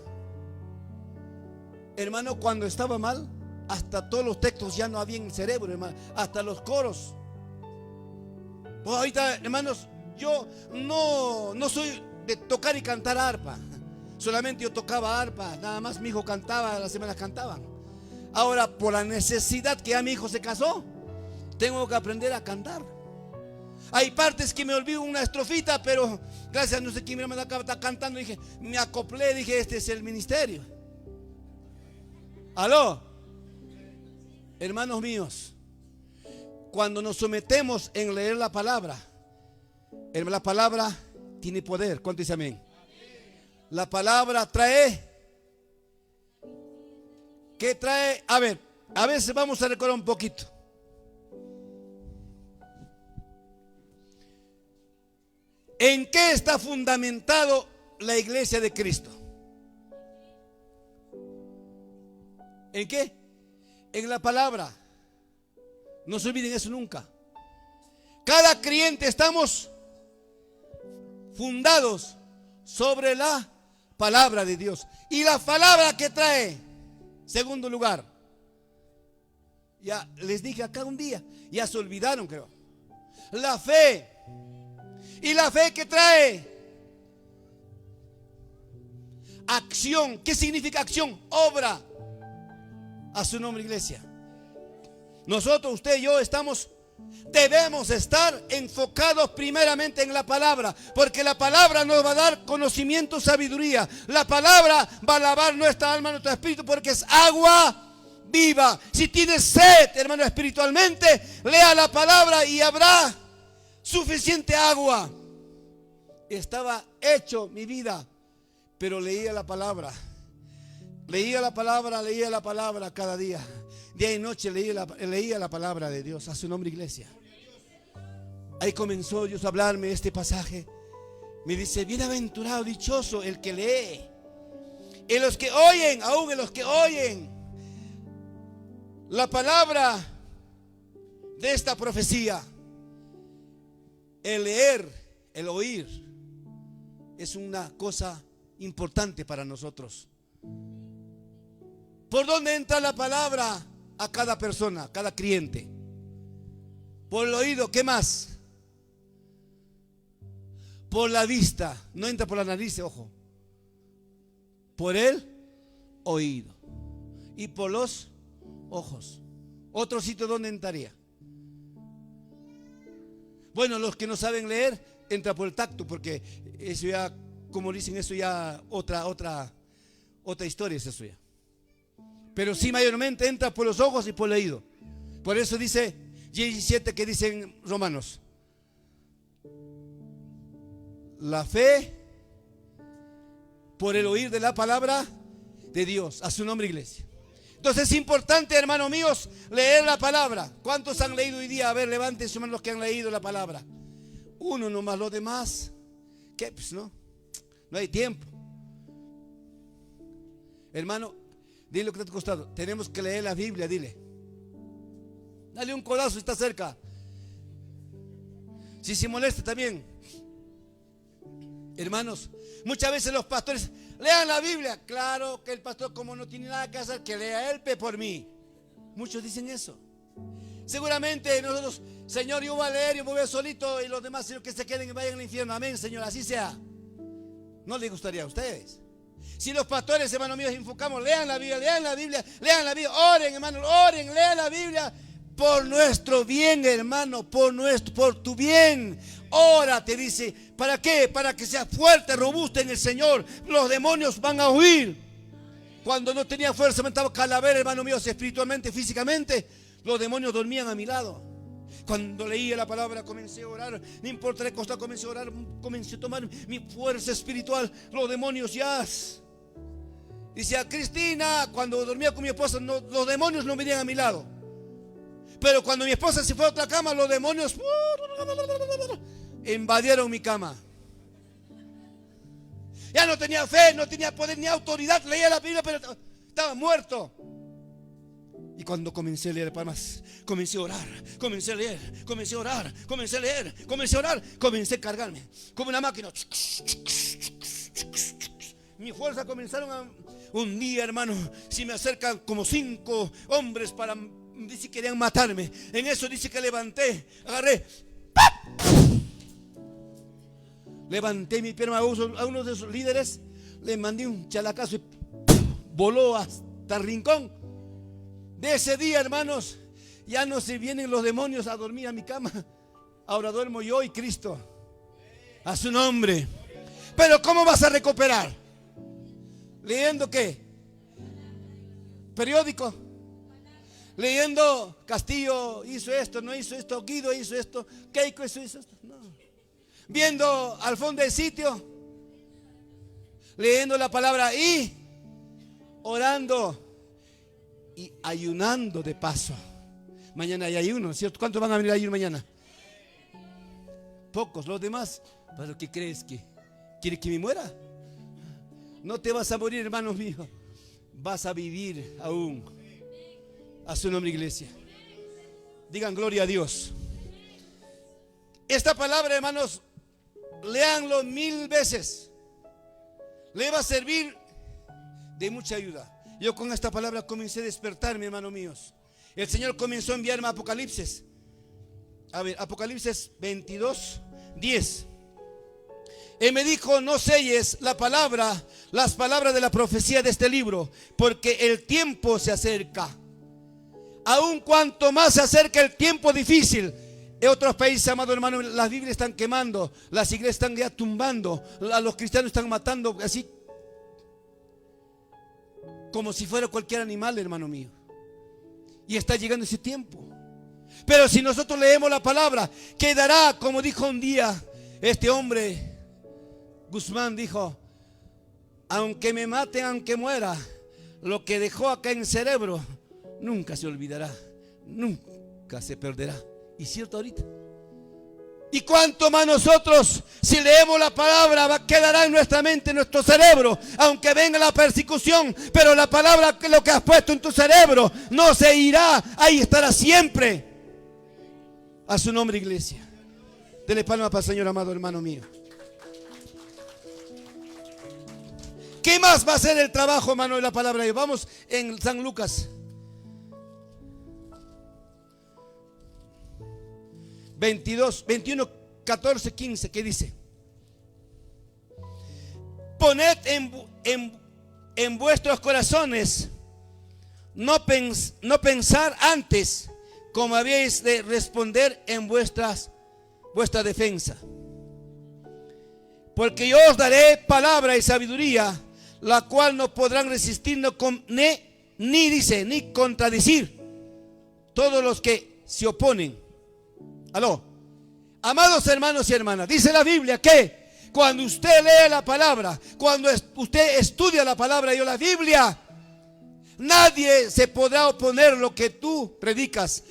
A: Hermano, cuando estaba mal, hasta todos los textos ya no había en el cerebro, hermano, hasta los coros. Pues ahorita, hermanos, yo no soy de tocar y cantar arpa. Solamente yo tocaba arpa, nada más mi hijo cantaba, las semanas cantaban. Ahora, por la necesidad que ya mi hijo se casó, tengo que aprender a cantar. Hay partes que me olvido una estrofita, pero gracias a no sé quién mi hermano acá está cantando, dije, me acoplé, dije, este es el ministerio. Aló, hermanos míos, cuando nos sometemos en leer la palabra tiene poder. ¿Cuánto dice amén? La palabra trae. ¿Qué trae? A ver, a veces vamos a recordar un poquito. ¿En qué está fundamentado la iglesia de Cristo? ¿En qué? En la palabra. No se olviden eso nunca. Cada creyente estamos fundados sobre la palabra de Dios. Y la palabra que trae, segundo lugar, ya les dije acá un día, ya se olvidaron, creo. La fe. Y la fe que trae acción. ¿Qué significa acción? Obra. A su nombre, iglesia. Nosotros, usted y yo debemos estar enfocados primeramente en la palabra, porque la palabra nos va a dar conocimiento, sabiduría. La palabra va a lavar nuestra alma, nuestro espíritu, porque es agua viva. Si tienes sed, hermano, espiritualmente, lea la palabra y habrá suficiente agua. Estaba hecho mi vida, pero leía la palabra leía la palabra cada día. Día y noche leía la palabra de Dios. A su nombre, iglesia. Ahí comenzó Dios a hablarme este pasaje. Me dice, bienaventurado, dichoso el que lee. En los que oyen, aún en los que oyen la palabra de esta profecía. El leer, el oír, es una cosa importante para nosotros. ¿Por dónde entra la palabra a cada persona, a cada creyente? Por el oído, ¿qué más? Por la vista, no entra por la nariz, ojo. Por el oído y por los ojos. Otro sitio donde entraría. Bueno, los que no saben leer, entra por el tacto, porque eso ya, como dicen, eso ya otra historia es eso ya. Pero sí, mayormente entra por los ojos y por el oído. Por eso dice 17 que dicen Romanos. La fe por el oír de la palabra de Dios. A su nombre, iglesia. Entonces es importante, hermanos míos, leer la palabra. ¿Cuántos han leído hoy día? A ver, levanten su mano los que han leído la palabra. Uno nomás, los demás, ¿qué? Pues no hay tiempo. Hermano, dile lo que te ha costado. Tenemos que leer la Biblia, dile. Dale un codazo, está cerca. Si se molesta también. Hermanos, muchas veces los pastores lean la Biblia. Claro que el pastor, como no tiene nada que hacer, que lea él por mí. Muchos dicen eso. Seguramente nosotros, Señor, yo voy a leer, yo voy a ver solito, y los demás, Señor, que se queden y vayan al infierno. Amén, Señor, así sea. ¿No les gustaría a ustedes? Si los pastores, hermanos míos, enfocamos, lean la Biblia, oren, hermanos, oren, lean la Biblia por nuestro bien, hermano, por tu bien. Ora, te dice, ¿para qué? Para que seas fuerte, robusto en el Señor. Los demonios van a huir. Cuando no tenía fuerza, me estaba calavera, hermano mío, espiritualmente, físicamente, los demonios dormían a mi lado. Cuando leía la palabra comencé a orar, no importa el costado, comencé a orar, comencé a tomar mi fuerza espiritual. Los demonios ya. Decía, Cristina, cuando dormía con mi esposa, los demonios no venían a mi lado. Pero cuando mi esposa se fue a otra cama, los demonios invadieron mi cama. Ya no tenía fe, no tenía poder ni autoridad. Leía la Biblia, pero estaba muerto. Y cuando comencé a leer palmas, comencé a orar, comencé a leer, comencé a orar, comencé a leer, comencé a orar, comencé a cargarme como una máquina. Mi fuerza comenzaron a... Un día, hermano, si me acercan como 5 hombres para... Dice que querían matarme. En eso dice que levanté, agarré, levanté mi pierna a uno de esos líderes, le mandé un chalacazo y voló hasta el rincón. De ese día, hermanos, ya no se vienen los demonios a dormir a mi cama. Ahora duermo yo y Cristo. A su nombre. Pero ¿cómo vas a recuperar? ¿Leyendo qué? ¿Periódico? Leyendo Castillo hizo esto, no hizo esto, Guido hizo esto, Keiko hizo esto, no. Viendo al fondo del sitio, leyendo la palabra y orando y ayunando de paso. Mañana hay ayuno, ¿cierto? ¿Cuántos van a venir a ayuno mañana? Pocos, los demás. ¿Pero qué crees que? ¿Quieres que me muera? No te vas a morir, hermanos míos. Vas a vivir aún. A su nombre, iglesia. Digan gloria a Dios. Esta palabra, hermanos, léanlo 1000 veces. Le va a servir de mucha ayuda. Yo con esta palabra comencé a despertarme, hermanos míos. El Señor comenzó a enviarme a Apocalipsis. A ver, Apocalipsis 22, 10. Él me dijo, no selles las palabras de la profecía de este libro, porque el tiempo se acerca. Aun cuanto más se acerca el tiempo difícil. En otros países, amados hermanos, las Biblias están quemando, las iglesias están ya tumbando, a los cristianos están matando así como si fuera cualquier animal, hermano mío. Y está llegando ese tiempo. Pero si nosotros leemos la palabra, quedará, como dijo un día este hombre, Guzmán dijo, aunque me maten, aunque muera, lo que dejó acá en el cerebro nunca se olvidará, nunca se perderá. ¿Y cierto ahorita? ¿Y cuánto más nosotros, si leemos la palabra, quedará en nuestra mente, en nuestro cerebro, aunque venga la persecución? Pero la palabra, lo que has puesto en tu cerebro, no se irá, ahí estará siempre. A su nombre, iglesia. Dele palmas para el Señor, amado hermano mío. ¿Qué más va a ser el trabajo, hermano, de la palabra de Dios? Vamos en San Lucas 22, 21, 14, 15, ¿qué dice? Poned en vuestros corazones no pensar antes como habéis de responder en vuestra defensa. Porque yo os daré palabra y sabiduría, la cual no podrán resistir ni contradecir todos los que se oponen. Aló, amados hermanos y hermanas, dice la Biblia que cuando usted lee la palabra, cuando usted estudia la palabra de la Biblia, nadie se podrá oponer lo que tú predicas.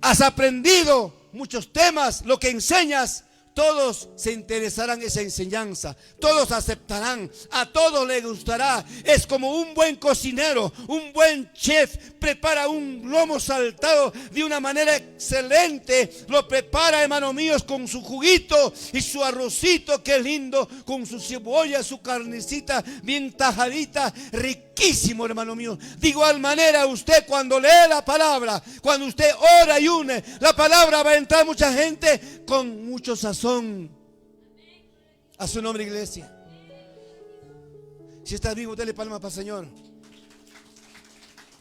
A: Has aprendido muchos temas, lo que enseñas. Todos se interesarán en esa enseñanza, todos aceptarán, a todos les gustará. Es como un buen cocinero, un buen chef prepara un lomo saltado de una manera excelente. Lo prepara, hermanos míos, con su juguito y su arrocito, que lindo, con su cebolla, su carnecita bien tajadita, riquísimo, hermano mío. De igual manera, usted cuando lee la palabra, cuando usted ora y une, la palabra va a entrar mucha gente con mucho sazón. A su nombre, iglesia. Si estás vivo, dale palmas para el Señor.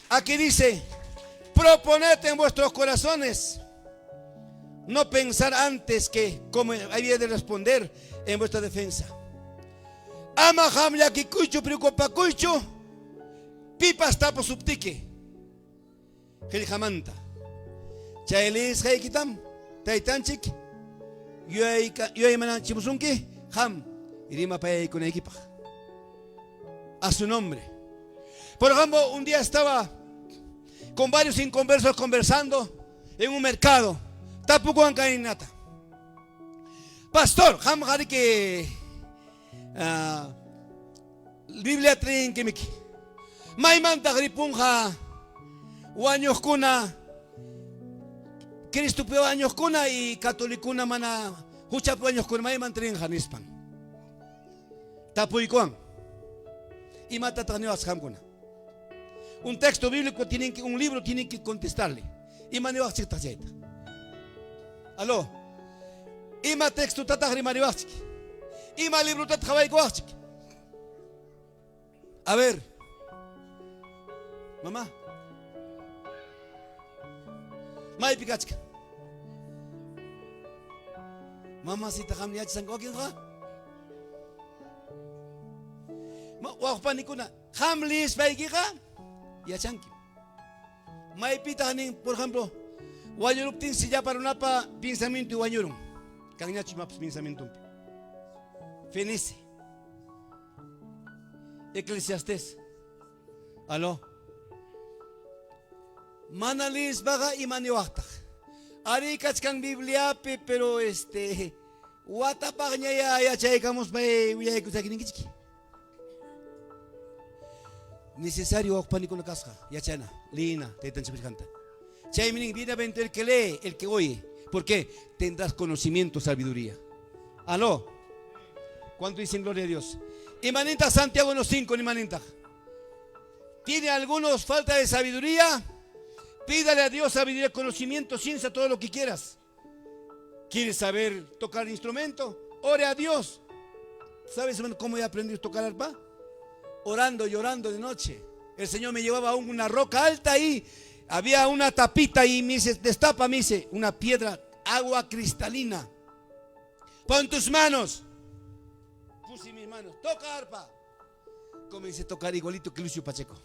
A: Aquí dice: proponed en vuestros corazones no pensar antes que como había de responder en vuestra defensa. Ama hamya kikucho preocupacucho pipas tapo subtique Geljamanta Chailis Heikitam Taitanchik Yo manan chimusunki ham irima pay con equipa. A su nombre. Por ejemplo, un día estaba con varios inconversos conversando en un mercado. Tapukuan kainata. Pastor, ham hari que Biblia traen que miki. Maimanta gripunja waños kuna Cristo peo años kuna y catolicuna mana hucha peo años kuna maiman traen janispan. Tapuikuan y mata tanewas hamkuna. Un texto bíblico un libro tienen que contestarle. Y maniwas chitachaita. Aló. Ima texto tatagri maniwas. Ima libro tatjawaikwachik. A ver. Mamá. Mai pikachka. Mamacita kami yach sang okin ka. Wakpanikuna hamlis baiki ka. Yachanki. Mai pitahanin, por ejemplo, wanyuruptin si ya para una pa pensamiento y wanyurum. Kanyachi maps pensamiento. Fenice. Eclesiastés. Aló. Manalis baga imaniwaktak. Ari kachkang Biblia pero watapagnya ya chaykamos pa uyay kusakiningichki. Necesario okpaniko na kasha yachana lina tetan chipikanta. Chay mining bienaventurado el que lee, el que oye, porque tendrás conocimiento, sabiduría. Aló. ¿Cuánto dicen gloria a Dios? Imanenta Santiago 1:5 imanenta. ¿Tiene algunos falta de sabiduría? Pídale a Dios sabiduría, conocimiento, ciencia, todo lo que quieras. ¿Quieres saber tocar instrumento? Ore a Dios. ¿Sabes cómo he aprendido a tocar arpa? Orando, llorando de noche. El Señor me llevaba a una roca alta ahí. Había una tapita y me dice, destapa, me dice, una piedra, agua cristalina. Pon tus manos. Puse mis manos. Toca arpa. Comencé a tocar igualito que Lucio Pacheco.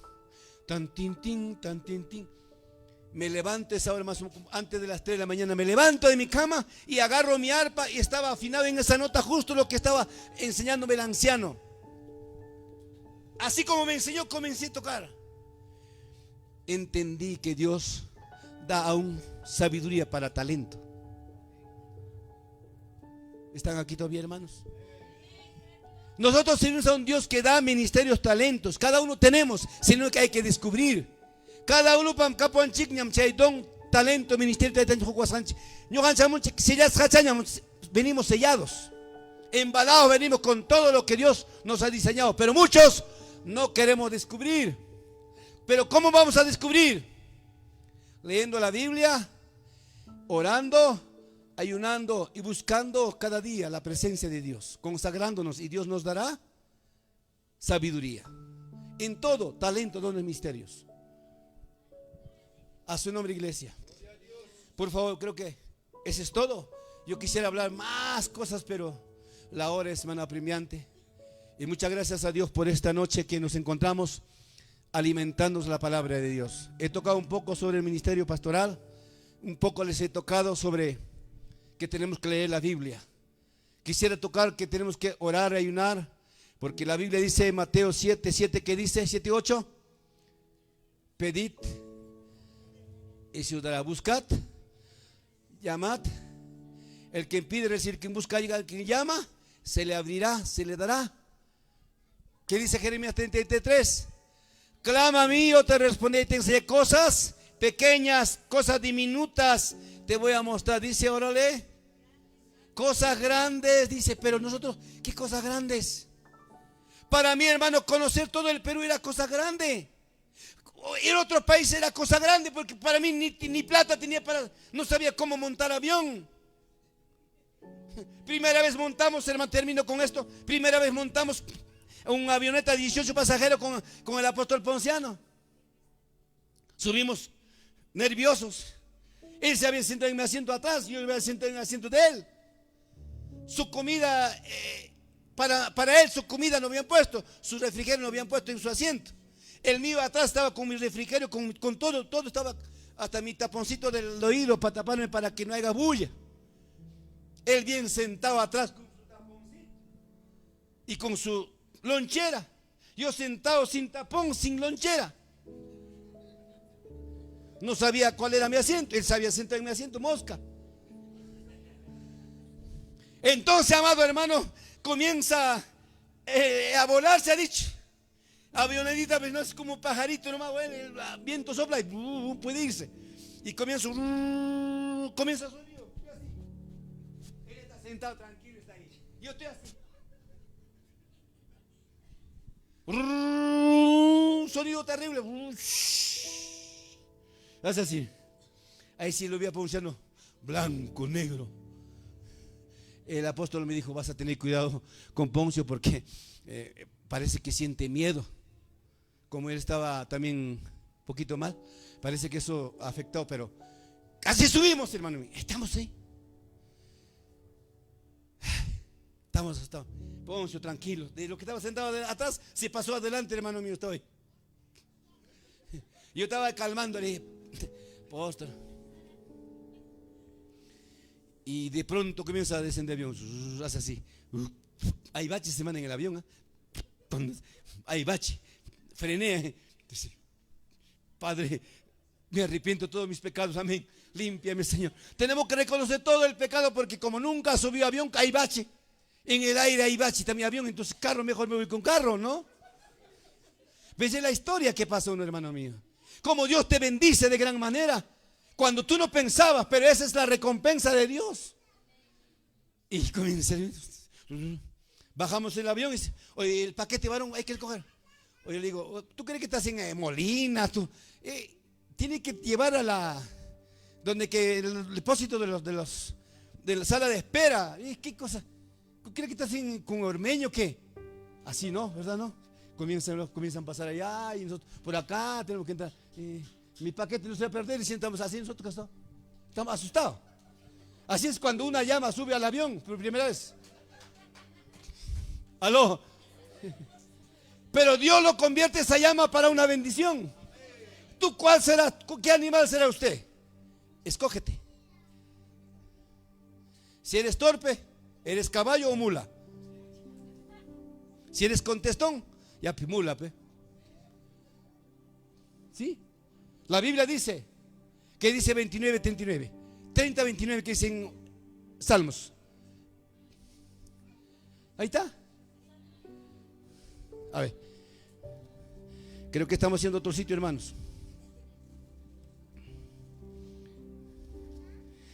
A: Tan, tin, tin, tan, tin, tin. Me levanto esa hora más antes de las 3 de la mañana. Me levanto de mi cama y agarro mi arpa y estaba afinado en esa nota justo lo que estaba enseñándome el anciano. Así como me enseñó, comencé a tocar. entendí que Dios da aún sabiduría para talento. ¿Están aquí todavía, hermanos? Nosotros servimos a un Dios que da ministerios, talentos. Cada uno tenemos, sino que hay que descubrir. Cada uno pam kapuan chiknyam chay don talento ministerio de Jucuasanchi. Venimos sellados, embalados, venimos con todo lo que Dios nos ha diseñado. Pero muchos no queremos descubrir. Pero ¿cómo vamos a descubrir? Leyendo la Biblia, orando, ayunando y buscando cada día la presencia de Dios, consagrándonos, y Dios nos dará sabiduría en todo, talento, dones, misterios. A su nombre, iglesia. Por favor, creo que eso es todo. Yo quisiera hablar más cosas, pero la hora es más apremiante. Y muchas gracias a Dios por esta noche que nos encontramos alimentándonos la palabra de Dios. He tocado un poco sobre el ministerio pastoral, un poco les he tocado sobre que tenemos que leer la Biblia. Quisiera tocar que tenemos que orar, ayunar, porque la Biblia dice en Mateo 7:7, ¿qué dice? 7:8. Pedid y se os dará, buscad, llamad. El que pide recibir, quien busca, el que llama, se le abrirá, se le dará. ¿Qué dice Jeremías 33? Clama a mí, yo te responderé y te enseñaré cosas pequeñas, cosas diminutas, te voy a mostrar. Dice, órale, cosas grandes, dice, pero nosotros, ¿qué cosas grandes? Para mí, hermano, conocer todo el Perú era cosa grande. Ir a otro país era cosa grande, porque para mí ni plata tenía para, no sabía cómo montar avión. Primera vez montamos, hermano, termino con esto. Primera vez montamos una avioneta de 18 pasajeros con el apóstol Ponciano. Subimos nerviosos. Él se había sentado en mi asiento atrás, yo me había sentado en el asiento de él. Su comida, para él su comida no habían puesto, su refrigerio no habían puesto en su asiento. El mío atrás estaba con mi refrigerio, con todo estaba, hasta mi taponcito del oído para taparme para que no haya bulla. Él bien sentado atrás con su taponcito y con su lonchera. Yo sentado sin tapón, sin lonchera. No sabía cuál era mi asiento. Él sabía sentar en mi asiento, mosca. Entonces, amado hermano, comienza a volar, se ha dicho. Avionetita, pues no es como pajarito nomás, bueno, el viento sopla y puede irse. Y comienza a sonido. Él está sentado tranquilo, está ahí. Yo estoy así. Sonido terrible. Hace así. Ahí sí lo vi a Ponciano, blanco, negro. El apóstol me dijo, vas a tener cuidado con Poncio porque parece que siente miedo. Como él estaba también un poquito mal, parece que eso afectó, pero casi subimos, hermano mío. Estamos ahí. Estamos. Poncio, tranquilo. De lo que estaba sentado atrás, se pasó adelante, hermano mío, estaba ahí. Yo estaba calmándole, apóstol. Y de pronto comienza a descender el avión, hace así. Hay baches, se manda en el avión. Hay bache. Frené. Padre, me arrepiento de todos mis pecados, amén. Límpiame, Señor. Tenemos que reconocer todo el pecado porque como nunca subió avión, hay bache. En el aire hay bache, también avión, entonces carro, mejor me voy con carro, ¿no? ¿Ves la historia que pasó, un hermano mío? Como Dios te bendice de gran manera. Cuando tú no pensabas, pero esa es la recompensa de Dios. Y comienza, bajamos el avión y dice, oye, el paquete varón hay que escoger. Oye, le digo, ¿tú crees que estás en Molina? Tiene que llevar a donde que el depósito de la sala de espera. ¿Qué cosa? ¿Crees que estás con Ormeño? ¿Qué? Así no, ¿verdad? No. Comienzan a pasar allá y nosotros por acá tenemos que entrar. Mi paquete no se va a perder y si estamos así nosotros estamos asustados. Así es cuando una llama sube al avión por primera vez. Aló. Pero Dios lo convierte esa llama para una bendición. ¿Tú cuál será? ¿Qué animal será usted? Escógete. Si eres torpe, ¿eres caballo o mula? Si eres contestón, ya mula, ¿sí? La Biblia dice, que dice 29, 39, 30, 29, que dicen Salmos. Ahí está. A ver, creo que estamos haciendo otro sitio, hermanos.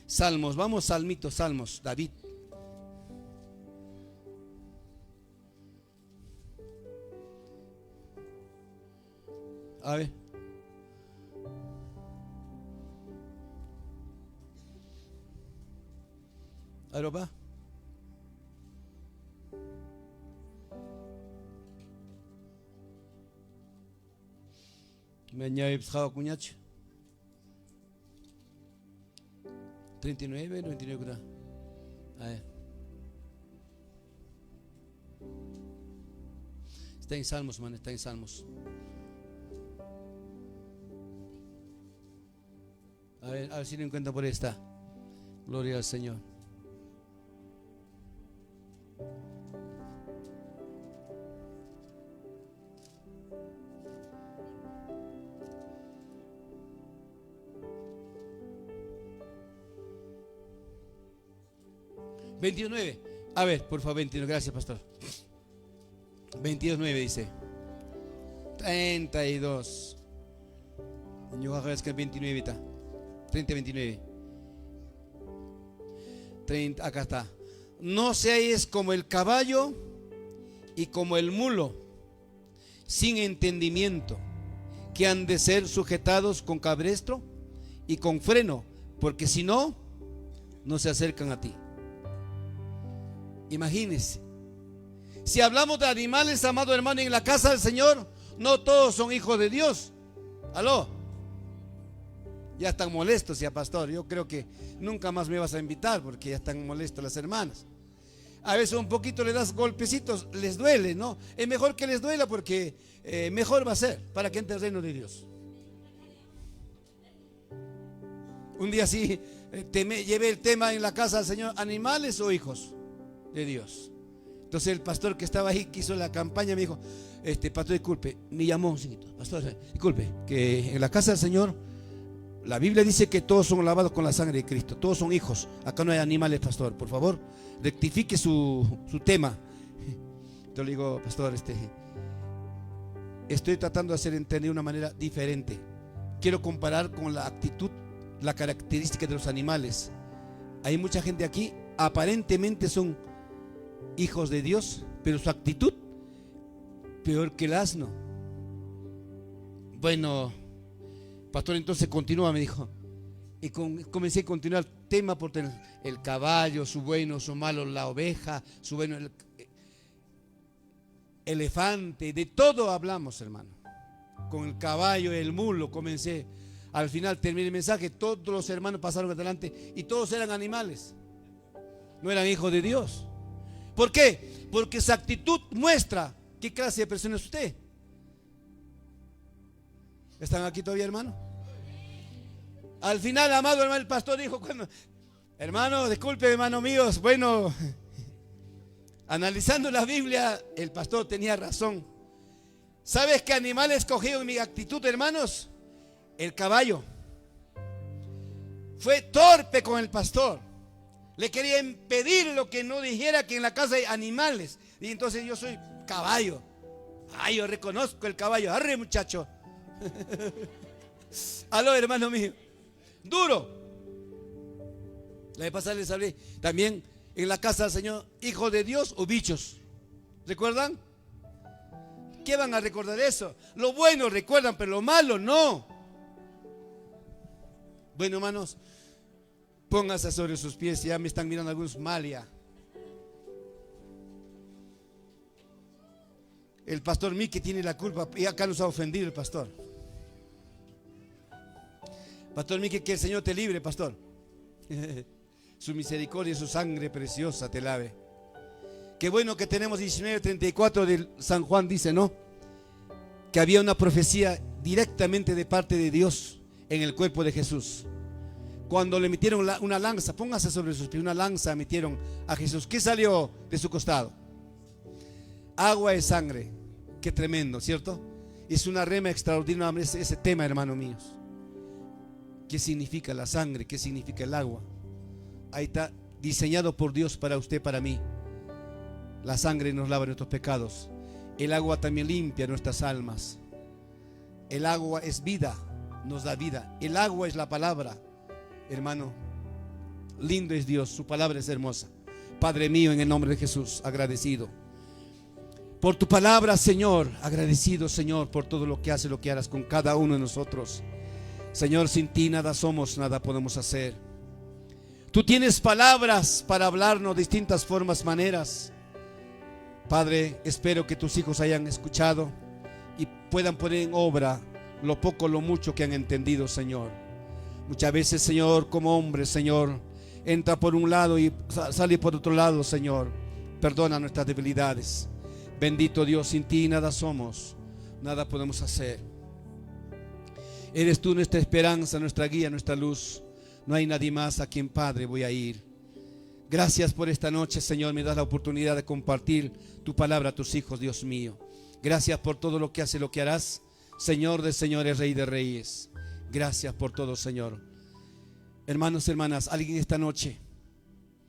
A: Salmos, vamos, salmitos, Salmos, David. A ver. Ahora va. Me añade cuñacho. 39, 99. A ver. Está en Salmos, man, está en Salmos. A ver si lo encuentro por ahí. Está. Gloria al Señor. $29. A ver, por favor, 29. Gracias, pastor. 22:9 dice. 32. Yo hago es que 29 está. 30, 29. 30, acá está. No seáis como el caballo y como el mulo, sin entendimiento, que han de ser sujetados con cabestro y con freno, porque si no, no se acercan a ti. Imagínense, si hablamos de animales, amado hermano, en la casa del Señor, no todos son hijos de Dios. Aló. Ya están molestos ya, pastor. Yo creo que nunca más me vas a invitar porque ya están molestos las hermanas. A veces un poquito le das golpecitos, les duele, ¿no? Es mejor que les duela porque mejor va a ser para que entre el reino de Dios. Un día sí llevé el tema en la casa del Señor: animales o hijos de Dios. Entonces el pastor que estaba ahí, que hizo la campaña, me dijo: pastor, disculpe, me llamó un señorito, pastor, disculpe, que en la casa del Señor la Biblia dice que todos son lavados con la sangre de Cristo, todos son hijos, acá no hay animales, pastor, por favor, rectifique su tema. Entonces le digo: pastor, estoy tratando de hacer entender de una manera diferente. Quiero comparar con la actitud, la característica de los animales. Hay mucha gente aquí, aparentemente son hijos de Dios, pero su actitud peor que el asno. Bueno, pastor, entonces continúa, me dijo. Y comencé a continuar tema por el caballo, su bueno, su malo, la oveja, su bueno, el elefante, de todo hablamos, hermano. Con el caballo, el mulo, comencé. Al final terminé el mensaje, todos los hermanos pasaron adelante y todos eran animales. No eran hijos de Dios. ¿Por qué? Porque su actitud muestra qué clase de persona es usted. ¿Están aquí todavía, hermano? Al final, amado hermano, el pastor dijo: hermano, disculpe, hermano míos, bueno, analizando la Biblia, el pastor tenía razón. ¿Sabes qué animal he escogido en mi actitud, hermanos? El caballo. Fue torpe con el pastor. Le quería impedir lo que no dijera que en la casa hay animales. Y entonces yo soy caballo. Ay, yo reconozco el caballo. Arre, muchacho. Aló, hermano mío. Duro. La vez pasada les hablé también en la casa del Señor: hijos de Dios o bichos. ¿Recuerdan? ¿Qué van a recordar eso? Lo bueno recuerdan, pero lo malo no. Bueno, hermanos, pónganse sobre sus pies. Ya me están mirando algunos mal ya. El pastor Miki tiene la culpa y acá nos ha ofendido el pastor. Pastor Miki, que el Señor te libre, pastor. Su misericordia y su sangre preciosa te lave. Qué bueno que tenemos 19:34 de San Juan, dice, ¿no? Que había una profecía directamente de parte de Dios en el cuerpo de Jesús. Cuando le metieron una lanza, póngase sobre sus pies, una lanza metieron a Jesús. ¿Qué salió de su costado? Agua de sangre. Qué tremendo, ¿cierto? Es una rema extraordinaria ese tema, hermanos míos. ¿Qué significa la sangre? ¿Qué significa el agua? Ahí está, diseñado por Dios para usted, para mí. La sangre nos lava nuestros pecados. El agua también limpia nuestras almas. El agua es vida, nos da vida. El agua es la palabra, hermano. Lindo es Dios, su palabra es hermosa. Padre mío, en el nombre de Jesús, agradecido por tu palabra, Señor. Agradecido, Señor, por todo lo que haces, lo que harás con cada uno de nosotros. Señor, sin ti nada somos, nada podemos hacer. Tú tienes palabras para hablarnos de distintas formas, maneras. Padre, espero que tus hijos hayan escuchado y puedan poner en obra lo poco, lo mucho que han entendido, Señor. Muchas veces, Señor, como hombre, Señor, entra por un lado y sale por otro lado, Señor. Perdona nuestras debilidades. Bendito Dios, sin ti nada somos, nada podemos hacer. Eres tú nuestra esperanza, nuestra guía, nuestra luz. No hay nadie más a quien, Padre, voy a ir. Gracias por esta noche, Señor. Me das la oportunidad de compartir tu palabra a tus hijos, Dios mío. Gracias por todo lo que haces, lo que harás, Señor de señores, Rey de reyes. Gracias por todo, Señor. Hermanos, hermanas, alguien esta noche